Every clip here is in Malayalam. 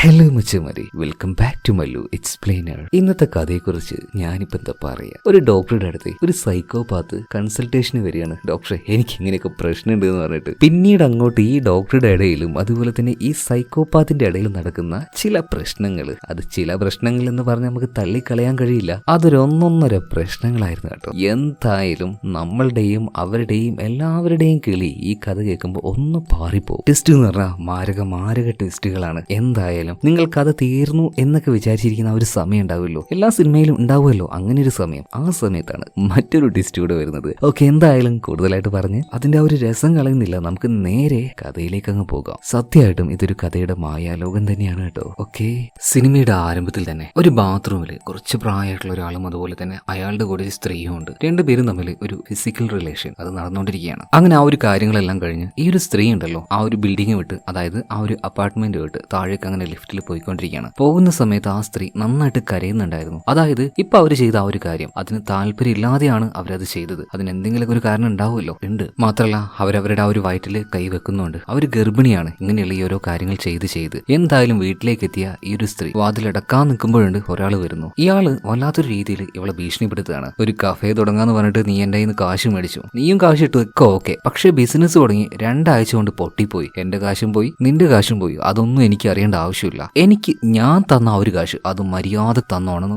ഹലോ മച്ചമാരി, welcome back to Mallu explainer. ഇന്നത്തെ കഥയെക്കുറിച്ച് ഞാനിപ്പോൾ എന്താ പറയുക. ഒരു ഡോക്ടറുടെ അടുത്ത് ഒരു സൈക്കോപാത്ത് കൺസൾട്ടേഷന് വരികയാണ്. ഡോക്ടറെ, എനിക്ക് ഇങ്ങനെയൊക്കെ പ്രശ്നമുണ്ട് എന്ന് പറഞ്ഞിട്ട്. പിന്നീട് അങ്ങോട്ട് ഈ ഡോക്ടറുടെ ഇടയിലും അതുപോലെ തന്നെ ഈ സൈക്കോപാത്തിന്റെ ഇടയിലും നടക്കുന്ന ചില പ്രശ്നങ്ങൾ, അത് ചില പ്രശ്നങ്ങൾ എന്ന് പറഞ്ഞാൽ നമുക്ക് തള്ളിക്കളയാൻ കഴിയില്ല. അതൊരൊന്നൊന്നര പ്രശ്നങ്ങളായിരുന്നു കേട്ടോ. എന്തായാലും നമ്മളുടെയും അവരുടെയും എല്ലാവരുടെയും കിളി ഈ കഥ കേൾക്കുമ്പോൾ ഒന്ന് പാറിപ്പോകും. ടെസ്റ്റ് എന്ന് പറഞ്ഞാൽ മാരക ടെസ്റ്റുകളാണ്. എന്തായാലും നിങ്ങൾ കഥ തീർന്നു എന്നൊക്കെ വിചാരിച്ചിരിക്കുന്ന ഒരു സമയം ഉണ്ടാവുമല്ലോ, എല്ലാ സിനിമയിലും ഉണ്ടാവുമല്ലോ അങ്ങനെ ഒരു സമയം. ആ സമയത്താണ് മറ്റൊരു ടെസ്റ്റ് കൂടെ വരുന്നത്. ഓക്കെ, എന്തായാലും കൂടുതലായിട്ട് പറഞ്ഞ് അതിന്റെ ആ ഒരു രസം കളയുന്നില്ല, നമുക്ക് നേരെ കഥയിലേക്ക് അങ്ങ് പോകാം. സത്യമായിട്ടും ഇതൊരു കഥയുടെ മായാലോകം തന്നെയാണ് കേട്ടോ. ഓക്കെ, സിനിമയുടെ ആരംഭത്തിൽ തന്നെ ഒരു ബാത്റൂമിൽ കുറച്ച് പ്രായമായിട്ടുള്ള ഒരാളും അതുപോലെ തന്നെ അയാളുടെ കൂടെ ഒരു സ്ത്രീയും ഉണ്ട്. രണ്ടുപേരും തമ്മിൽ ഒരു ഫിസിക്കൽ റിലേഷൻ അത് നടന്നുകൊണ്ടിരിക്കുകയാണ്. അങ്ങനെ ആ ഒരു കാര്യങ്ങളെല്ലാം കഴിഞ്ഞ് ഈ ഒരു സ്ത്രീ ഉണ്ടല്ലോ ആ ഒരു ബിൽഡിംഗ് വിട്ട്, അതായത് ആ ഒരു അപ്പാർട്ട്മെന്റ് വിട്ട് താഴേക്ക് അങ്ങനെ ലിഫ്റ്റിൽ പോയിക്കൊണ്ടിരിക്കുകയാണ്. പോകുന്ന സമയത്ത് ആ സ്ത്രീ നന്നായിട്ട് കരയുന്നുണ്ടായിരുന്നു. അതായത് ഇപ്പൊ അവര് ചെയ്ത ആ ഒരു കാര്യം അതിന് താല്പര്യം ഇല്ലാതെയാണ് അവരത് ചെയ്തത്. അതിന് എന്തെങ്കിലും ഒരു കാരണം ഉണ്ടാവുമല്ലോ, ഉണ്ട്. മാത്രമല്ല അവരവരുടെ ആ ഒരു വയറ്റിൽ കൈ വെക്കുന്നുണ്ട്. അവർ ഗർഭിണിയാണ്. ഇങ്ങനെയുള്ള ഈ ഓരോ കാര്യങ്ങൾ ചെയ്ത് എന്തായാലും വീട്ടിലേക്ക് എത്തിയ ഈ ഒരു സ്ത്രീ വാതിലടക്കാൻ നിൽക്കുമ്പോഴുണ്ട് ഒരാൾ വരുന്നു. ഇയാള് വല്ലാത്തൊരു രീതിയിൽ ഇവളെ ഭീഷണിപ്പെടുത്തുകയാണ്. ഒരു കഫേ തുടങ്ങാന്ന് പറഞ്ഞിട്ട് നീ എന്റെ കയ്യിൽ നിന്ന് കാശ് മേടിച്ചു, നീയും കാശ് ഇട്ടു ഒക്കെ ഓക്കെ, പക്ഷെ ബിസിനസ് തുടങ്ങി 2 ആഴ്ച കൊണ്ട് പൊട്ടിപ്പോയി. എന്റെ കാശും പോയി, നിന്റെ കാശും പോയി. അതൊന്നും എനിക്ക് അറിയേണ്ട ആവശ്യമില്ല. എനിക്ക് ഞാൻ തന്ന ആ ഒരു കാശ് അത് മര്യാദ തന്നോണെന്ന്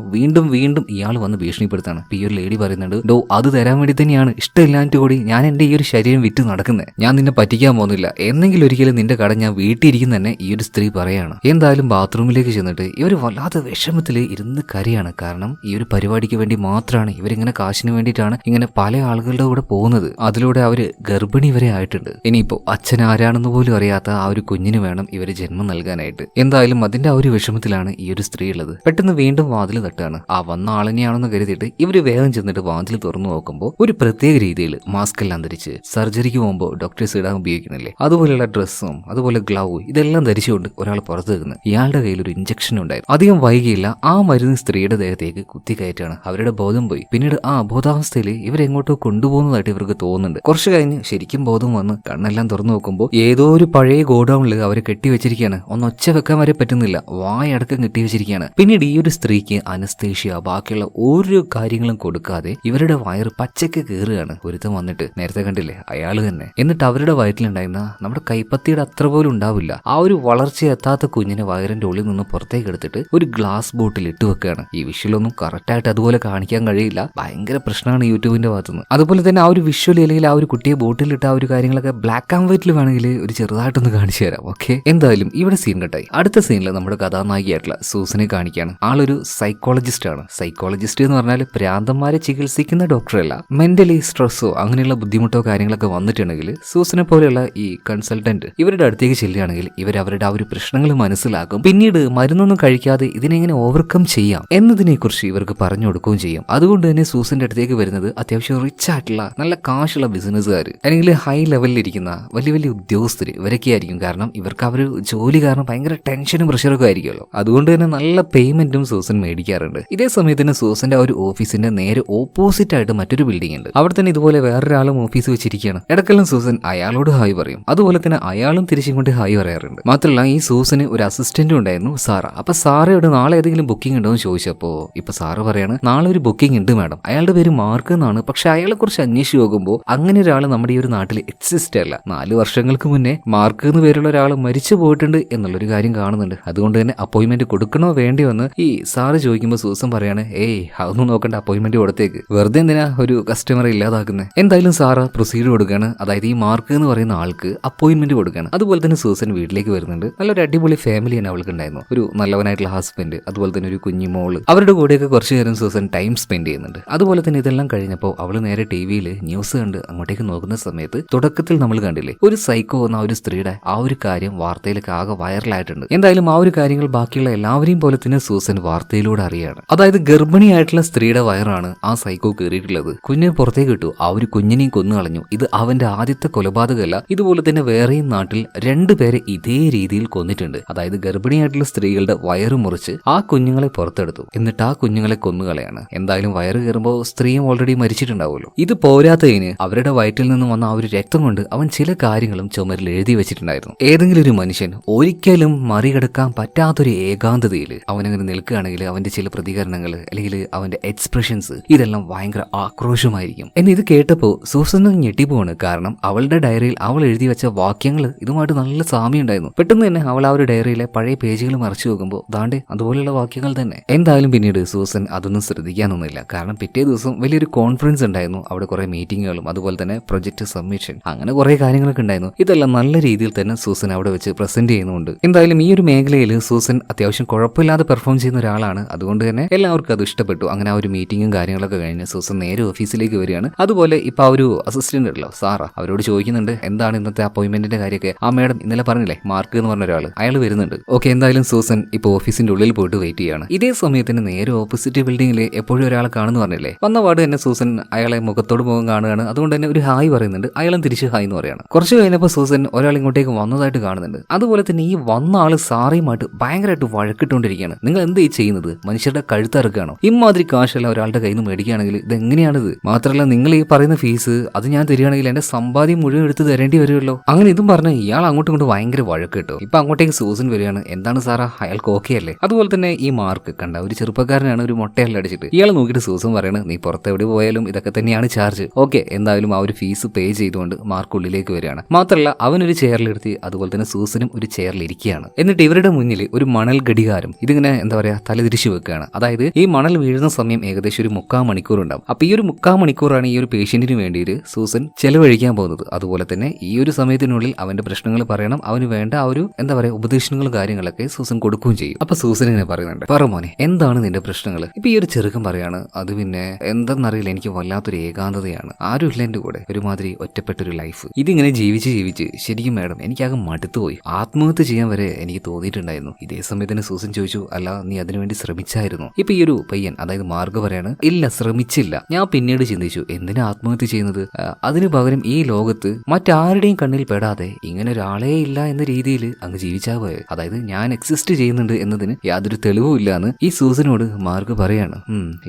വീണ്ടും ഇയാൾ വന്ന് ഭീഷണിപ്പെടുത്താണ്. ഈ ഒരു ലേഡി പറയുന്നുണ്ട്, ഡോ അത് തരാൻ വേണ്ടി തന്നെയാണ് ഇഷ്ടമില്ലാണ്ട് കൂടി ഞാൻ എന്റെ ഈ ഒരു ശരീരം വിറ്റ് നടക്കുന്നത്. ഞാൻ നിന്നെ പറ്റിക്കാൻ പോകുന്നില്ല. എന്നെങ്കിലും ഒരിക്കലും നിന്റെ കട ഞാൻ വീട്ടിയിരിക്കുന്ന തന്നെ ഈ ഒരു സ്ത്രീ പറയാണ്. എന്തായാലും ബാത്റൂമിലേക്ക് ചെന്നിട്ട് ഇവർ വല്ലാത്ത വിഷമത്തിൽ ഇരുന്ന് കരയാണ്. കാരണം ഈ ഒരു പരിപാടിക്ക് വേണ്ടി മാത്രമാണ് ഇവരിങ്ങനെ കാശിന് വേണ്ടിയിട്ടാണ് ഇങ്ങനെ പല ആളുകളുടെ കൂടെ പോകുന്നത്. അതിലൂടെ അവര് ഗർഭിണി വരെ ആയിട്ടുണ്ട്. ഇനിയിപ്പോ അച്ഛൻ ആരാണെന്ന് പോലും അറിയാത്ത ആ ഒരു കുഞ്ഞിന് വേണം ഇവര് ജന്മം നൽകാനായിട്ട്. എന്തായാലും അതിന്റെ ആ ഒരു വിഷമത്തിലാണ് ഈ ഒരു സ്ത്രീ ഉള്ളത്. പെട്ടെന്ന് വീണ്ടും വാതിൽ തട്ടാണ്. ആ വന്ന ആളിനെയാണെന്ന് കരുതിയിട്ട് ഇവര് വേഗം ചെന്നിട്ട് വാതിൽ തുറന്നു നോക്കുമ്പോൾ ഒരു പ്രത്യേക രീതിയിൽ മാസ്ക് എല്ലാം ധരിച്ച്, സർജറിക്ക് പോകുമ്പോൾ ഡോക്ടേഴ്സ് ഇടാൻ ഉപയോഗിക്കുന്നില്ലേ അതുപോലെയുള്ള ഡ്രസ്സും അതുപോലെ ഗ്ലൗ ഇതെല്ലാം ധരിച്ചുകൊണ്ട് ഒരാൾ പുറത്ത് നിൽക്കുന്നു. ഇയാളുടെ കയ്യിൽ ഒരു ഇഞ്ചക്ഷൻ ഉണ്ടായിരുന്നു. അധികം വൈകിയില്ല ആ മരുന്ന് സ്ത്രീയുടെ ദേഹത്തേക്ക് കുത്തിക്കയറ്റാണ്. അവരുടെ ബോധം പോയി. പിന്നീട് ആ അബോധാവസ്ഥയിൽ ഇവരെങ്ങോട്ടോ കൊണ്ടുപോകുന്നതായിട്ട് ഇവർക്ക് തോന്നുന്നുണ്ട്. കുറച്ചു കഴിഞ്ഞ് ശരിക്കും ബോധം വന്ന് കണ്ണെല്ലാം തുറന്നു നോക്കുമ്പോൾ ഏതോ ഒരു പഴയ ഗോഡൌണിൽ അവരെ കെട്ടിവെച്ചിരിക്കുകയാണ്. ഒന്ന് ഒച്ച വെക്കാൻ വരെ പറ്റുന്നില്ല, വായടക്കം കെട്ടിവെച്ചിരിക്കുകയാണ്. പിന്നീട് ഈ ഒരു സ്ത്രീക്ക് അനസ്തേഷ്യ ബാക്കിയുള്ള ഓരോ കാര്യങ്ങളും കൊടുക്കാതെ ഇവരുടെ വയറ് പച്ചക്ക് കീറുകയാണ്. ഒരുത്തം വന്നിട്ട്, നേരത്തെ കണ്ടില്ലേ അയാൾ തന്നെ. എന്നിട്ട് അവരുടെ വയറ്റിലുണ്ടായിരുന്ന നമ്മുടെ കൈപ്പത്തിയുടെ അത്ര പോലും ഉണ്ടാവില്ല ആ ഒരു വളർച്ചയെത്താത്ത കുഞ്ഞിനെ വയറിന്റെ ഉള്ളിൽ നിന്ന് പുറത്തേക്ക് എടുത്തിട്ട് ഒരു ഗ്ലാസ് ബോട്ടിൽ ഇട്ട് വെക്കുകയാണ്. ഈ വിഷ്വലൊന്നും കറക്റ്റായിട്ട് അതുപോലെ കാണിക്കാൻ കഴിയില്ല, ഭയങ്കര പ്രശ്നമാണ് യൂട്യൂബിന്റെ ഭാഗത്തുനിന്ന്. അതുപോലെ തന്നെ ആ ഒരു വിഷ്വൽ അല്ലെങ്കിൽ ആ ഒരു കുട്ടിയെ ബോട്ടിലിട്ട് ആ ഒരു കാര്യങ്ങളൊക്കെ ബ്ലാക്ക് ആൻഡ് വൈറ്റിൽ വേണമെങ്കിൽ ഒരു ചെറുതായിട്ടൊന്ന് കാണിച്ചു തരാം. ഓക്കെ, എന്തായാലും ഇവിടെ സീൻ കട്ടായി. അടുത്ത സീനിൽ നമ്മുടെ കഥാനായികയായിട്ടുള്ള സൂസനെ കാണിക്കുകയാണ്. ആളൊരു സൈക്കോളജിസ്റ്റ് ആണ്. സൈക്കോളജിസ്റ്റ് എന്ന് പറഞ്ഞാൽ പ്രാന്തന്മാരെ ചികിത്സിക്കുന്ന ഡോക്ടറല്ല. മെന്റലി സ്ട്രെസ്സോ അങ്ങനെയുള്ള ബുദ്ധിമുട്ടോ കാര്യങ്ങളൊക്കെ വന്നിട്ടുണ്ടെങ്കിൽ സൂസനെ പോലെയുള്ള ഈ കൺസൾട്ടന്റ് ഇവരുടെ അടുത്തേക്ക് ചെല്ലുകയാണെങ്കിൽ ഇവർ അവരുടെ ആ ഒരു പ്രശ്നങ്ങൾ മനസ്സിലാക്കും. പിന്നീട് മരുന്നൊന്നും കഴിക്കാതെ ഇതിനെങ്ങനെ ഓവർകം ചെയ്യാം എന്നതിനെ കുറിച്ച് ഇവർക്ക് പറഞ്ഞു കൊടുക്കുകയും ചെയ്യും. അതുകൊണ്ട് തന്നെ സൂസന്റെ അടുത്തേക്ക് വരുന്നത് അത്യാവശ്യം റിച്ച് ആയിട്ടുള്ള നല്ല കാശുള്ള ബിസിനസ്സുകാർ അല്ലെങ്കിൽ ഹൈ ലെവലിൽ ഇരിക്കുന്ന വലിയ വലിയ ഉദ്യോഗസ്ഥർ ഇവരൊക്കെ ആയിരിക്കും. കാരണം ഇവർക്ക് അവർ ജോലി കാരണം ഭയങ്കര ടെൻഷനും പ്രഷറൊക്കെ ആയിരിക്കുമല്ലോ. അതുകൊണ്ട് തന്നെ നല്ല പേയ്മെന്റും സൂസൻ മേടിക്കാറുണ്ട്. ഇതേ സമയത്ത് തന്നെ സൂസന്റെ ആ ഒരു ഓഫീസിന്റെ നേരെ ഓപ്പോസിറ്റ് ആയിട്ട് മറ്റൊരു ബിൽഡിംഗ് ഉണ്ട്. അവിടെ തന്നെ ഇതുപോലെ വേറൊരാളും ഓഫീസ് വെച്ചിരിക്കുകയാണ്. ഇടയ്ക്കെല്ലാം സൂസൻ അയാളോട് ഹായ് പറയും. അതുപോലെ തന്നെ അയാളും തിരിച്ചും കൊണ്ട് ഹായ് പറയാറുണ്ട്. മാത്രമല്ല ഈ സൂസന് ഒരു അസിസ്റ്റന്റും ഉണ്ടായിരുന്നു, സാറ. അപ്പൊ സാറയോട് നാളെ ഏതെങ്കിലും ബുക്കിംഗ് ഉണ്ടോ എന്ന് ചോദിച്ചപ്പോ ഇപ്പൊ സാറ് പറയാണ്, നാളെ ഒരു ബുക്കിംഗ് ഉണ്ട് മാഡം. അയാളുടെ പേര് മാർക്ക് എന്നാണ്. പക്ഷെ അയാളെ കുറിച്ച് അന്വേഷിച്ച് നോക്കുമ്പോൾ അങ്ങനെ ഒരാൾ നമ്മുടെ ഈ ഒരു നാട്ടിൽ എക്സിസ്റ്റ് അല്ല. 4 വർഷങ്ങൾക്ക് മുന്നേ മാർക്ക് എന്ന് പേരുള്ള ഒരാൾ മരിച്ചു പോയിട്ടുണ്ട് എന്നുള്ളൊരു കാര്യം കാണുന്നുണ്ട്. അതുകൊണ്ട് തന്നെ അപ്പോയിന്റ്മെന്റ് കൊടുക്കണോ വേണ്ടിയോ എന്ന് ഈ സാറ് ചോദിക്കുമ്പോൾ സൂസൻ പറയാണ്, ഏയ് അതൊന്നും നോക്കണ്ട, അപ്പോയിന്റ്മെന്റ് കൊടുത്തേക്ക്, വെറുതെ എന്തിനാ ഒരു കസ്റ്റമറെ ഇല്ലാതാക്കുന്നത്. എന്തായാലും സാറ് പ്രൊസീഡ് കൊടുക്കുകയാണ്. അതായത് ഈ മാർക്ക് എന്ന് പറയുന്ന ആൾക്ക് അപ്പോയിന്റ്മെന്റ് കൊടുക്കുകയാണ്. അതുപോലെ തന്നെ സൂസൻ വീട്ടിലേക്ക് വരുന്നുണ്ട്. നല്ലൊരു അടിപൊളി ഫാമിലി തന്നെ അവൾക്ക് ഉണ്ടായിരുന്നു. ഒരു നല്ലവനായിട്ടുള്ള ഹസ്ബൻഡ്, അതുപോലെ തന്നെ ഒരു കുഞ്ഞു മോള്. അവരുടെ കൂടെയൊക്കെ കുറച്ചു നേരം സൂസൻ ടൈം സ്പെൻഡ് ചെയ്യുന്നുണ്ട്. അതുപോലെ തന്നെ ഇതെല്ലാം കഴിഞ്ഞപ്പോൾ അവൾ നേരെ ടിവിയിൽ ന്യൂസ് കണ്ട് അങ്ങോട്ടേക്ക് നോക്കുന്ന സമയത്ത് തുടക്കത്തിൽ നമ്മൾ കണ്ടില്ലേ ഒരു സൈക്കോ എന്ന ഒരു സ്ത്രീയുടെ ആ ഒരു കാര്യം വാർത്തയിലൊക്കെ ആകെ വൈറലായിട്ടുണ്ട്. എന്തായാലും ആ ഒരു കാര്യങ്ങൾ ബാക്കിയുള്ള എല്ലാവരെയും പോലെ തന്നെ സൂസൻ വാർത്തയിലൂടെ അറിയാണ്. അതായത് ഗർഭിണിയായിട്ടുള്ള സ്ത്രീയുടെ വയറാണ് ആ സൈക്കോ കയറിയിട്ടുള്ളത്. കുഞ്ഞിനെ പുറത്തേക്ക് ഇട്ടു, ആ ഒരു കുഞ്ഞിനെയും കൊന്നു കളഞ്ഞു. ഇത് അവന്റെ ആദ്യത്തെ കൊലപാതകമല്ല. ഇതുപോലെ തന്നെ വേറെയും നാട്ടിൽ 2 പേരെ ഇതേ രീതിയിൽ കൊന്നിട്ടുണ്ട്. അതായത് ഗർഭിണിയായിട്ടുള്ള സ്ത്രീകളുടെ വയറ് മുറിച്ച് ആ കുഞ്ഞുങ്ങളെ പുറത്തെടുത്തു, എന്നിട്ട് ആ കുഞ്ഞുങ്ങളെ കൊന്നുകളയാണ്. എന്തായാലും വയറ് കയറുമ്പോൾ സ്ത്രീയും ഓൾറെഡി മരിച്ചിട്ടുണ്ടാവുമല്ലോ. ഇത് പോരാത്തതിന് അവരുടെ വയറ്റിൽ നിന്നും വന്ന ആ ഒരു രക്തം കൊണ്ട് അവൻ ചില കാര്യങ്ങളും ചുമരിൽ എഴുതി വെച്ചിട്ടുണ്ടായിരുന്നു. ഏതെങ്കിലും ഒരു മനുഷ്യൻ ഒരിക്കലും മറികടക്കാൻ പറ്റാത്തൊരു ഏകാന്തതയിൽ അവനങ്ങനെ നിൽക്കുകയാണെങ്കിൽ അവന്റെ ചില പ്രതികരണങ്ങൾ അല്ലെങ്കിൽ അവന്റെ എക്സ്പ്രഷൻസ് ഇതെല്ലാം ഭയങ്കര ആക്രോശമായിരിക്കും. എന്ന് ഇത് കേട്ടപ്പോൾ സൂസനും ഞെട്ടിപ്പോവാണ്. കാരണം അവളുടെ ഡയറിയിൽ അവൾ എഴുതി വെച്ച വാക്യങ്ങൾ ഇതുമായിട്ട് നല്ല സാമ്യം ഉണ്ടായിരുന്നു. പെട്ടെന്ന് തന്നെ അവൾ ആ ഒരു ഡയറിയിലെ പഴയ പേജുകൾ മറിച്ചു നോക്കുമ്പോൾ ദാണ്ടെ അതുപോലെയുള്ള വാക്യങ്ങൾ തന്നെ. എന്തായാലും പിന്നീട് സൂസൻ അതൊന്നും ശ്രദ്ധിക്കാനൊന്നുമില്ല. കാരണം പിറ്റേ ദിവസം വലിയൊരു കോൺഫറൻസ് ഉണ്ടായിരുന്നു. അവിടെ കുറെ മീറ്റിങ്ങുകളും അതുപോലെ തന്നെ പ്രൊജക്ട് സബ്മിഷൻ അങ്ങനെ കുറെ കാര്യങ്ങളൊക്കെ ഉണ്ടായിരുന്നു. ഇതെല്ലാം നല്ല രീതിയിൽ തന്നെ സൂസൻ അവിടെ വെച്ച് പ്രസന്റ് ചെയ്യുന്നുണ്ട്. എന്തായാലും ഈ ഒരു മേഖലയിൽ സൂസൻ അത്യാവശ്യം കുഴപ്പമില്ലാതെ പെർഫോം ചെയ്യുന്ന ഒരാളാണ്. അതുകൊണ്ട് തന്നെ എല്ലാവർക്കും അത് ഇഷ്ടപ്പെട്ടു. അങ്ങനെ ആ ഒരു മീറ്റിങ്ങും കാര്യങ്ങളൊക്കെ കഴിഞ്ഞ് സൂസൻ നേരെ ഓഫീസിലേക്ക് വരികയാണ്. അതുപോലെ ഇപ്പൊ ആ ഒരു അസിസ്റ്റന്റ് ഉണ്ടല്ലോ സാറ, അവരോട് ചോദിക്കുന്നുണ്ട് എന്താണ് ഇന്നത്തെ അപ്പോയിന്റ്മെന്റിന്റെ കാര്യമൊക്കെ. ആ മേഡം ഇന്നലെ പറഞ്ഞില്ലേ മാർക്ക് എന്ന് പറഞ്ഞ ഒരാൾ, അയാൾ വരുന്നുണ്ട്. ഓക്കെ, എന്തായാലും സൂസൻ ഇപ്പൊ ഓഫീസിന്റെ ഉള്ളിൽ പോയിട്ട് വെയിറ്റ് ചെയ്യാണ്. ഇതേ സമയത്തിന് നേരെ ഓപ്പോസിറ്റ് ബിൽഡിംഗിൽ എപ്പോഴും ഒരാളെ കാണുന്നു പറഞ്ഞില്ലേ. വന്ന പാട് തന്നെ സൂസൻ അയാളെ മുഖത്തോട് മുഖം കാണുകയാണ്. അതുകൊണ്ട് തന്നെ ഒരു ഹായ് പറയുന്നുണ്ട്. അയാളും തിരിച്ച് ഹായ് എന്ന് പറയാണ്. കുറച്ച് കഴിഞ്ഞപ്പോൾ സൂസൻ ഒരാൾ ഇങ്ങോട്ടേക്ക് വന്നതായിട്ട് കാണുന്നുണ്ട്. അതുപോലെ തന്നെ ഈ വന്ന ആള് സാറയുമായിട്ട് ഭയങ്കരമായിട്ട് വഴക്കിട്ടുകൊണ്ടിരിക്കുകയാണ്. നിങ്ങൾ എന്ത് ഈ ചെയ്യുന്നത്? മനുഷ്യരുടെ കഴുത്തറുക്കുകയാണോ? ഇമാതിരി കാശെല്ലാം ഒരാളുടെ കയ്യിൽ നിന്ന് മേടിക്കുകയാണെങ്കിൽ ഇത് എങ്ങനെയാണിത്? മാത്രമല്ല നിങ്ങൾ ഈ പറയുന്ന ഫീസ് അത് ഞാൻ തരികയാണെങ്കിൽ എന്റെ സമ്പാദ്യം മുഴുവൻ എടുത്ത് തരേണ്ടി വരുമല്ലോ. അങ്ങനെ ഇതും പറഞ്ഞ് ഇയാൾ അങ്ങോട്ടും ഇങ്ങോട്ട് ഭയങ്കര വഴക്ക് കിട്ടും. ഇപ്പൊ അങ്ങോട്ടേക്ക് സൂസൻ വരികയാണ്. എന്താണ് സാറാ, അയാൾക്ക് ഓക്കെ അല്ലേ? അതുപോലെ തന്നെ ഈ മാർക്ക് കണ്ട ഒരു ചെറുപ്പക്കാരനാണ്, ഒരു മുട്ടയെല്ലാം അടിച്ചിട്ട്. ഇയാൾ നോക്കിയിട്ട് സൂസൻ പറയണ നീ പുറത്തെവിടെ പോയാലും ഇതൊക്കെ തന്നെയാണ് ചാർജ്. ഓക്കെ, എന്തായാലും ആ ഒരു ഫീസ് പേ ചെയ്തുകൊണ്ട് മാർക്ക് ഉള്ളിലേക്ക് വരികയാണ്. മാത്രമല്ല അവനൊരു ചെയറിലിരുത്തി അതുപോലെ തന്നെ സൂസനും ഒരു ചെയറിൽ ഇരിക്കുകയാണ്. എന്നിട്ട് ഇവരുടെ മുന്നിൽ ഒരു മണൽ ഘടികാരം ഇതിങ്ങനെ എന്താ പറയാ തലതിരിച്ചു വെക്കുകയാണ്. അതായത് ഈ മണൽ വീഴുന്ന സമയം ഏകദേശം ഒരു 3/4 മണിക്കൂർ ഉണ്ടാവും. അപ്പൊ ഈ ഒരു 3/4 മണിക്കൂറാണ് ഈ ഒരു പേഷ്യന്റിന് വേണ്ടിയിട്ട് സൂസൻ ചെലവഴിക്കാൻ പോകുന്നത്. അതുപോലെ തന്നെ ഈ ഒരു സമയത്തിനുള്ളിൽ അവന്റെ പ്രശ്നങ്ങൾ പറയണം, അവന് വേണ്ട ആ ഒരു എന്താ പറയാ ഉപദേശങ്ങളും കാര്യങ്ങളൊക്കെ സൂസൻ കൊടുക്കുകയും ചെയ്യും. അപ്പൊ സൂസൻ ഇങ്ങനെ പറയുന്നുണ്ട്, പറ മോനെ എന്താണ് നിന്റെ പ്രശ്നങ്ങൾ? ഇപ്പൊ ഈ ഒരു ചെറുക്കൻ പറയാണ്, അത് പിന്നെ എന്തെന്നറിയില്ല, എനിക്ക് വല്ലാത്തൊരു ഏകാന്തതയാണ്, ആരുമില്ല എന്റെ കൂടെ, ഒരുമാതിരി ഒറ്റപ്പെട്ടൊരു ലൈഫ്. ഇതിങ്ങനെ ജീവിച്ച് ശരിക്കും മാഡം എനിക്കാകെ മടുത്തുപോയി, ആത്മഹത്യ ചെയ്യാൻ വരെ എനിക്ക് തോന്നിയിട്ടുണ്ടായിരുന്നു. ഇതേ സമയത്തിന് സൂസൻ ചോദിച്ചു, അല്ല നീ അതിനുവേണ്ടി ശ്രമിച്ചായിരുന്നു? ഇപ്പൊ ഈ ഒരു പയ്യൻ അതായത് മാർഗ് പറയാണ്, ഇല്ല ശ്രമിച്ചില്ല. ഞാൻ പിന്നീട് ചിന്തിച്ചു എന്തിനാ ആത്മഹത്യ ചെയ്യുന്നത്, അതിനു പകരം ഈ ലോകത്ത് മറ്റാരുടെയും കണ്ണിൽ പെടാതെ ഇങ്ങനെ ഒരാളേ ഇല്ല എന്ന രീതിയിൽ അങ്ങ് ജീവിച്ചാ പോയത്. അതായത് ഞാൻ എക്സിസ്റ്റ് ചെയ്യുന്നുണ്ട് എന്നതിന് യാതൊരു തെളിവും ഇല്ലാന്ന് ഈ സൂസനോട് മാർഗ് പറയാണ്.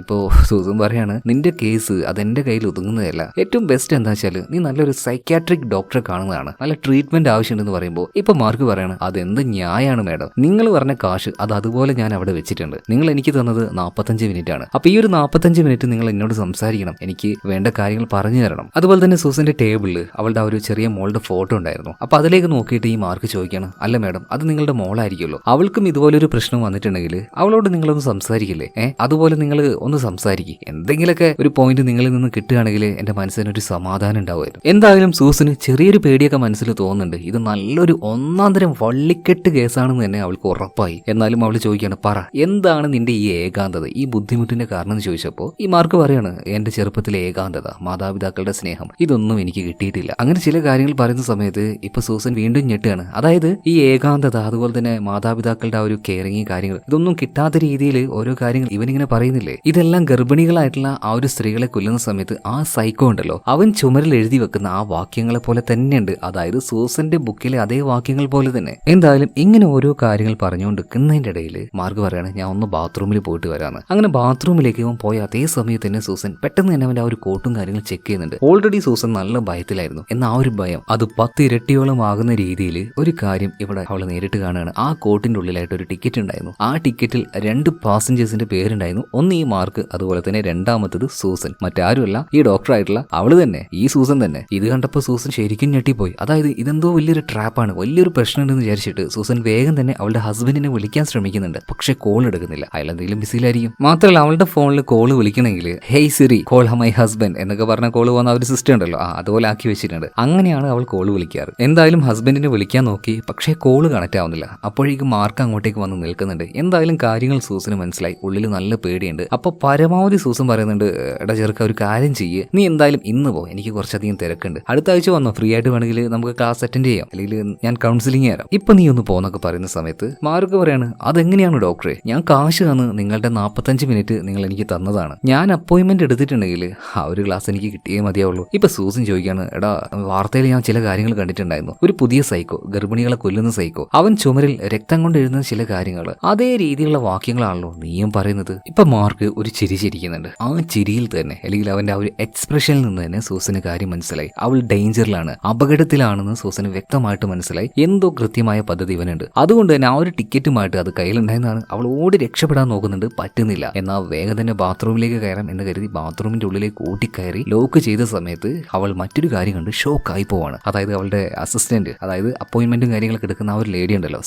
ഇപ്പോ സൂസൻ പറയാണ്, നിന്റെ കേസ് അതെന്റെ കയ്യിൽ ഒതുങ്ങുന്നതല്ല, ഏറ്റവും ബെസ്റ്റ് എന്താ വെച്ചാൽ നീ നല്ലൊരു സൈക്യാട്രിക് ഡോക്ടറെ കാണുന്നതാണ്, നല്ല ട്രീറ്റ്മെന്റ് ആവശ്യമുണ്ടെന്ന് പറയുമ്പോൾ ഇപ്പൊ മാർഗ് പറയാണ്, അതെന്ത് ന്യായാണ് മാഡം, നിങ്ങൾ പറഞ്ഞ കാശ് അത് അതുപോലെ ഞാൻ അവിടെ വെച്ചിട്ടുണ്ട്, നിങ്ങൾ എനിക്ക് തന്നത് 45 മിനിറ്റ് ആണ്. അപ്പൊ ഈ ഒരു 45 മിനിറ്റ് നിങ്ങൾ എന്നോട് സംസാരിക്കണം, എനിക്ക് വേണ്ട കാര്യങ്ങൾ പറഞ്ഞു തരണം. അതുപോലെ തന്നെ സൂസന്റെ ടേബിളിൽ അവളുടെ ആ ഒരു ചെറിയ മോളുടെ ഫോട്ടോ ഉണ്ടായിരുന്നു. അപ്പൊ അതിലേക്ക് നോക്കിയിട്ട് ഈ മാർക്ക് ചോദിക്കണം, അല്ല മാഡം അത് നിങ്ങളുടെ മോളായിരിക്കുമല്ലോ, അവൾക്കും ഇതുപോലൊരു പ്രശ്നം വന്നിട്ടുണ്ടെങ്കിൽ അവളോട് നിങ്ങളൊന്ന് സംസാരിക്കില്ലേ? അതുപോലെ നിങ്ങൾ ഒന്ന് സംസാരിക്കും, എന്തെങ്കിലുമൊക്കെ ഒരു പോയിന്റ് നിങ്ങളിൽ നിന്ന് കിട്ടുകയാണെങ്കിൽ എന്റെ മനസ്സിനൊരു സമാധാനം ഉണ്ടാവുമായിരുന്നു. എന്തായാലും സൂസന് ചെറിയൊരു പേടിയൊക്കെ മനസ്സിൽ തോന്നുന്നുണ്ട്. ഇത് നല്ലൊരു ഒന്നാം തരം വള്ളിക്കെട്ട് കേസാണെന്ന് തന്നെ അവൾക്ക് ഉറപ്പായി. എന്നാലും അവൾ ചോദിക്കുകയാണ്, പറ എന്താണ് നിന്റെ ഈ ഏകാന്തത, ഈ ബുദ്ധിമുട്ടിന്റെ കാരണം എന്ന് ചോദിച്ചപ്പോൾ ഈ മാർക്ക് പറയാണ്, എന്റെ ചെറുപ്പത്തിലെ ഏകാന്തത, മാതാപിതാക്കളുടെ സ്നേഹം, ഇതൊന്നും എനിക്ക് കിട്ടിയിട്ടില്ല. അങ്ങനെ ചില കാര്യങ്ങൾ പറയുന്ന സമയത്ത് ഇപ്പൊ സൂസൻ വീണ്ടും ഞെട്ടുകയാണ്. അതായത് ഈ ഏകാന്തത അതുപോലെ തന്നെ മാതാപിതാക്കളുടെ ആ ഒരു കെയറിങ് കാര്യങ്ങൾ ഇതൊന്നും കിട്ടാത്ത രീതിയിൽ ഓരോ കാര്യങ്ങൾ ഇവനിങ്ങനെ പറയുന്നില്ലേ. ഇതെല്ലാം ഗർഭിണികളായിട്ടുള്ള ആ ഒരു സ്ത്രീകളെ കൊല്ലുന്ന സമയത്ത് ആ സൈക്കോ ഉണ്ടല്ലോ, അവൻ ചുമരിൽ എഴുതി വെക്കുന്ന ആ വാക്യങ്ങളെ പോലെ തന്നെയുണ്ട്. അതായത് സൂസന്റെ ബുക്കിലെ അതേ വാക്യങ്ങൾ പോലെ തന്നെ. എന്തായാലും ഇങ്ങനെ ഓരോ കാര്യങ്ങൾ പറഞ്ഞുകൊണ്ടിരിക്കുന്നതിന്റെ ഇടയിൽ മാർഗ് പറയാണ്, ഞാൻ ഒന്ന് ബാത്റൂമിൽ പോയിട്ട് വരാന്ന്. അങ്ങനെ ബാത്റൂമിലേക്ക് അവൻ പോയ അതേ സമയത്ത് തന്നെ സൂസൻ പെട്ടെന്ന് തന്നെ അവന്റെ ആ ഒരു കോട്ടും കാര്യങ്ങൾ ചെക്ക് ചെയ്യുന്നുണ്ട്. ഓൾറെഡി സൂസൻ നല്ല ഭയത്തിലായിരുന്നു. എന്നാൽ ആ ഒരു ഭയം അത് 10 ഇരട്ടിയോളം ആകുന്ന രീതിയിൽ ഒരു കാര്യം ഇവിടെ അവൾ നേരിട്ട് കാണുകയാണ്. ആ കോട്ടിന്റെ ഉള്ളിലായിട്ട് ഒരു ടിക്കറ്റ് ഉണ്ടായിരുന്നു. ആ ടിക്കറ്റിൽ 2 പാസഞ്ചേഴ്സിന്റെ പേരുണ്ടായിരുന്നു. ഒന്ന് ഈ മാർക്ക്, അതുപോലെ തന്നെ രണ്ടാമത്തത് സൂസൻ, മറ്റാരുമല്ല ഈ ഡോക്ടറായിട്ടുള്ള അവള് തന്നെ, ഈ സൂസൻ തന്നെ. ഇത് കണ്ടപ്പോൾ സൂസൻ ശരിക്കും ഞെട്ടിപ്പോയി. അതായത് ഇതെന്തോ വലിയൊരു ട്രാപ്പാണ്, വലിയൊരു പ്രശ്നമുണ്ടെന്ന് വിചാരിച്ചിട്ട് സൂസൻ വേഗം തന്നെ അവളുടെ ഹസ്ബൻഡിനെ വിളിക്കാൻ ശ്രമിക്കുന്നുണ്ട്. പക്ഷെ കോൾ എടുക്കുന്നില്ല, അയാൾ എന്തെങ്കിലും ബിസിയിലായിരിക്കും. മാത്രമല്ല അവളുടെ ഫോണിൽ കോൾ വിളിക്കണമെങ്കിൽ hey Siri call my husband എന്നൊക്കെ പറഞ്ഞ കോൾ പോകുന്ന ഒരു സിസ്റ്റം ഉണ്ടല്ലോ, അതുപോലെ ആക്കി വെച്ചിട്ടുണ്ട്. അങ്ങനെയാണ് അവൾ കോൾ വിളിക്കാറ്. എന്തായാലും ഹസ്ബൻഡിനെ വിളിക്കാൻ നോക്കി, പക്ഷേ കോള് കണക്ട് ആവുന്നില്ല. അപ്പോഴേക്കും മാർക്ക് അങ്ങോട്ടേക്ക് വന്ന് നിൽക്കുന്നുണ്ട്. എന്തായാലും കാര്യങ്ങൾ സൂസന് മനസ്സിലായി, ഉള്ളിൽ നല്ല പേടിയുണ്ട്. അപ്പൊ പരമാവധി സൂസൻ പറയുന്നുണ്ട്, എടാ ചെറുക്ക ഒരു കാര്യം ചെയ്യ്, നീ എന്തായാലും ഇന്ന് പോ, എനിക്ക് കുറച്ചധികം തിരക്കുണ്ട്, അടുത്ത ആഴ്ച വന്നോ, ഫ്രീ ആയിട്ട് വേണമെങ്കിൽ നമുക്ക് ക്ലാസ് അറ്റൻഡ് ചെയ്യാം, അല്ലെങ്കിൽ ഞാൻ കൗൺസിലിംഗ് തരാം, ഇപ്പൊ നീ ഒന്ന് പോന്നൊക്കെ പറയുന്ന സമയത്ത് മാർക്ക് പറയാണ്, അതെങ്ങനെയാണ് ഡോക്ടറെ, ഞാൻ കാശ് തന്ന് നിങ്ങളുടെ 45 മിനിറ്റ് നിങ്ങൾ എനിക്ക് തന്നതാണ്, ഞാൻ അപ്പോയിന്റ്മെന്റ് എടുത്തിട്ടുണ്ടെങ്കിൽ ആ ഒരു ക്ലാസ് എനിക്ക് കിട്ടിയേ മതിയാവുള്ളൂ. ഇപ്പൊ സൂസൻ ചോദിക്കാണ്, എടാ വാർത്തയിൽ ഞാൻ ചില കാര്യങ്ങൾ കണ്ടിട്ടുണ്ടായിരുന്നു, ഒരു പുതിയ സൈക്കോ, ഗർഭിണികളെ കൊല്ലുന്ന സൈക്കോ, അവൻ ചുമരിൽ രക്തം കൊണ്ട് എഴുതുന്ന ചില കാര്യങ്ങൾ, അതേ രീതിയിലുള്ള വാക്യങ്ങളാണല്ലോ നീയും പറയുന്നത്. ഇപ്പൊ മാർക്ക് ഒരു ചിരി ചിരിക്കുന്നുണ്ട്. ആ ചിരിയിൽ തന്നെ അല്ലെങ്കിൽ അവന്റെ ആ ഒരു എക്സ്പ്രഷനിൽ നിന്ന് തന്നെ സൂസന് കാര്യം മനസ്സിലായി. അവൾ ഡേഞ്ചറിലാണ്, അപകടത്തിലാണെന്ന് സൂസന് വ്യക്തമായിട്ട് മനസ്സിലായി. എന്തോ കൃത്യമായ പദ്ധതി ഇവനുണ്ട്. അതുകൊണ്ട് തന്നെ ആ ഒരു ടിക്കറ്റുമായിട്ട് അത് കയ്യിലുണ്ടായിരുന്നാണ് അവൾ ഓടി രക്ഷപ്പെടാൻ നോക്കുന്നുണ്ട്, പറ്റുന്നില്ല. എന്നാൽ വേഗം തന്നെ ബാത്റൂമിലേക്ക് കയറാം എന്ന് കരുതി ബാത്റൂമിന്റെ ഉള്ളിലേക്ക് ഓട്ടിക്കയറി ലോക്ക് ചെയ്ത സമയത്ത് അവൾ മറ്റൊരു കാര്യം കണ്ട് ഷോക്കായി പോവാണ്. അതായത് അവളുടെ അസിസ്റ്റന്റ്, അതായത് അപ്പോയിന്റ്മെന്റും കാര്യങ്ങളൊക്കെ എടുക്കുന്ന ആ ഒരു ലേഡി ഉണ്ടല്ലോ,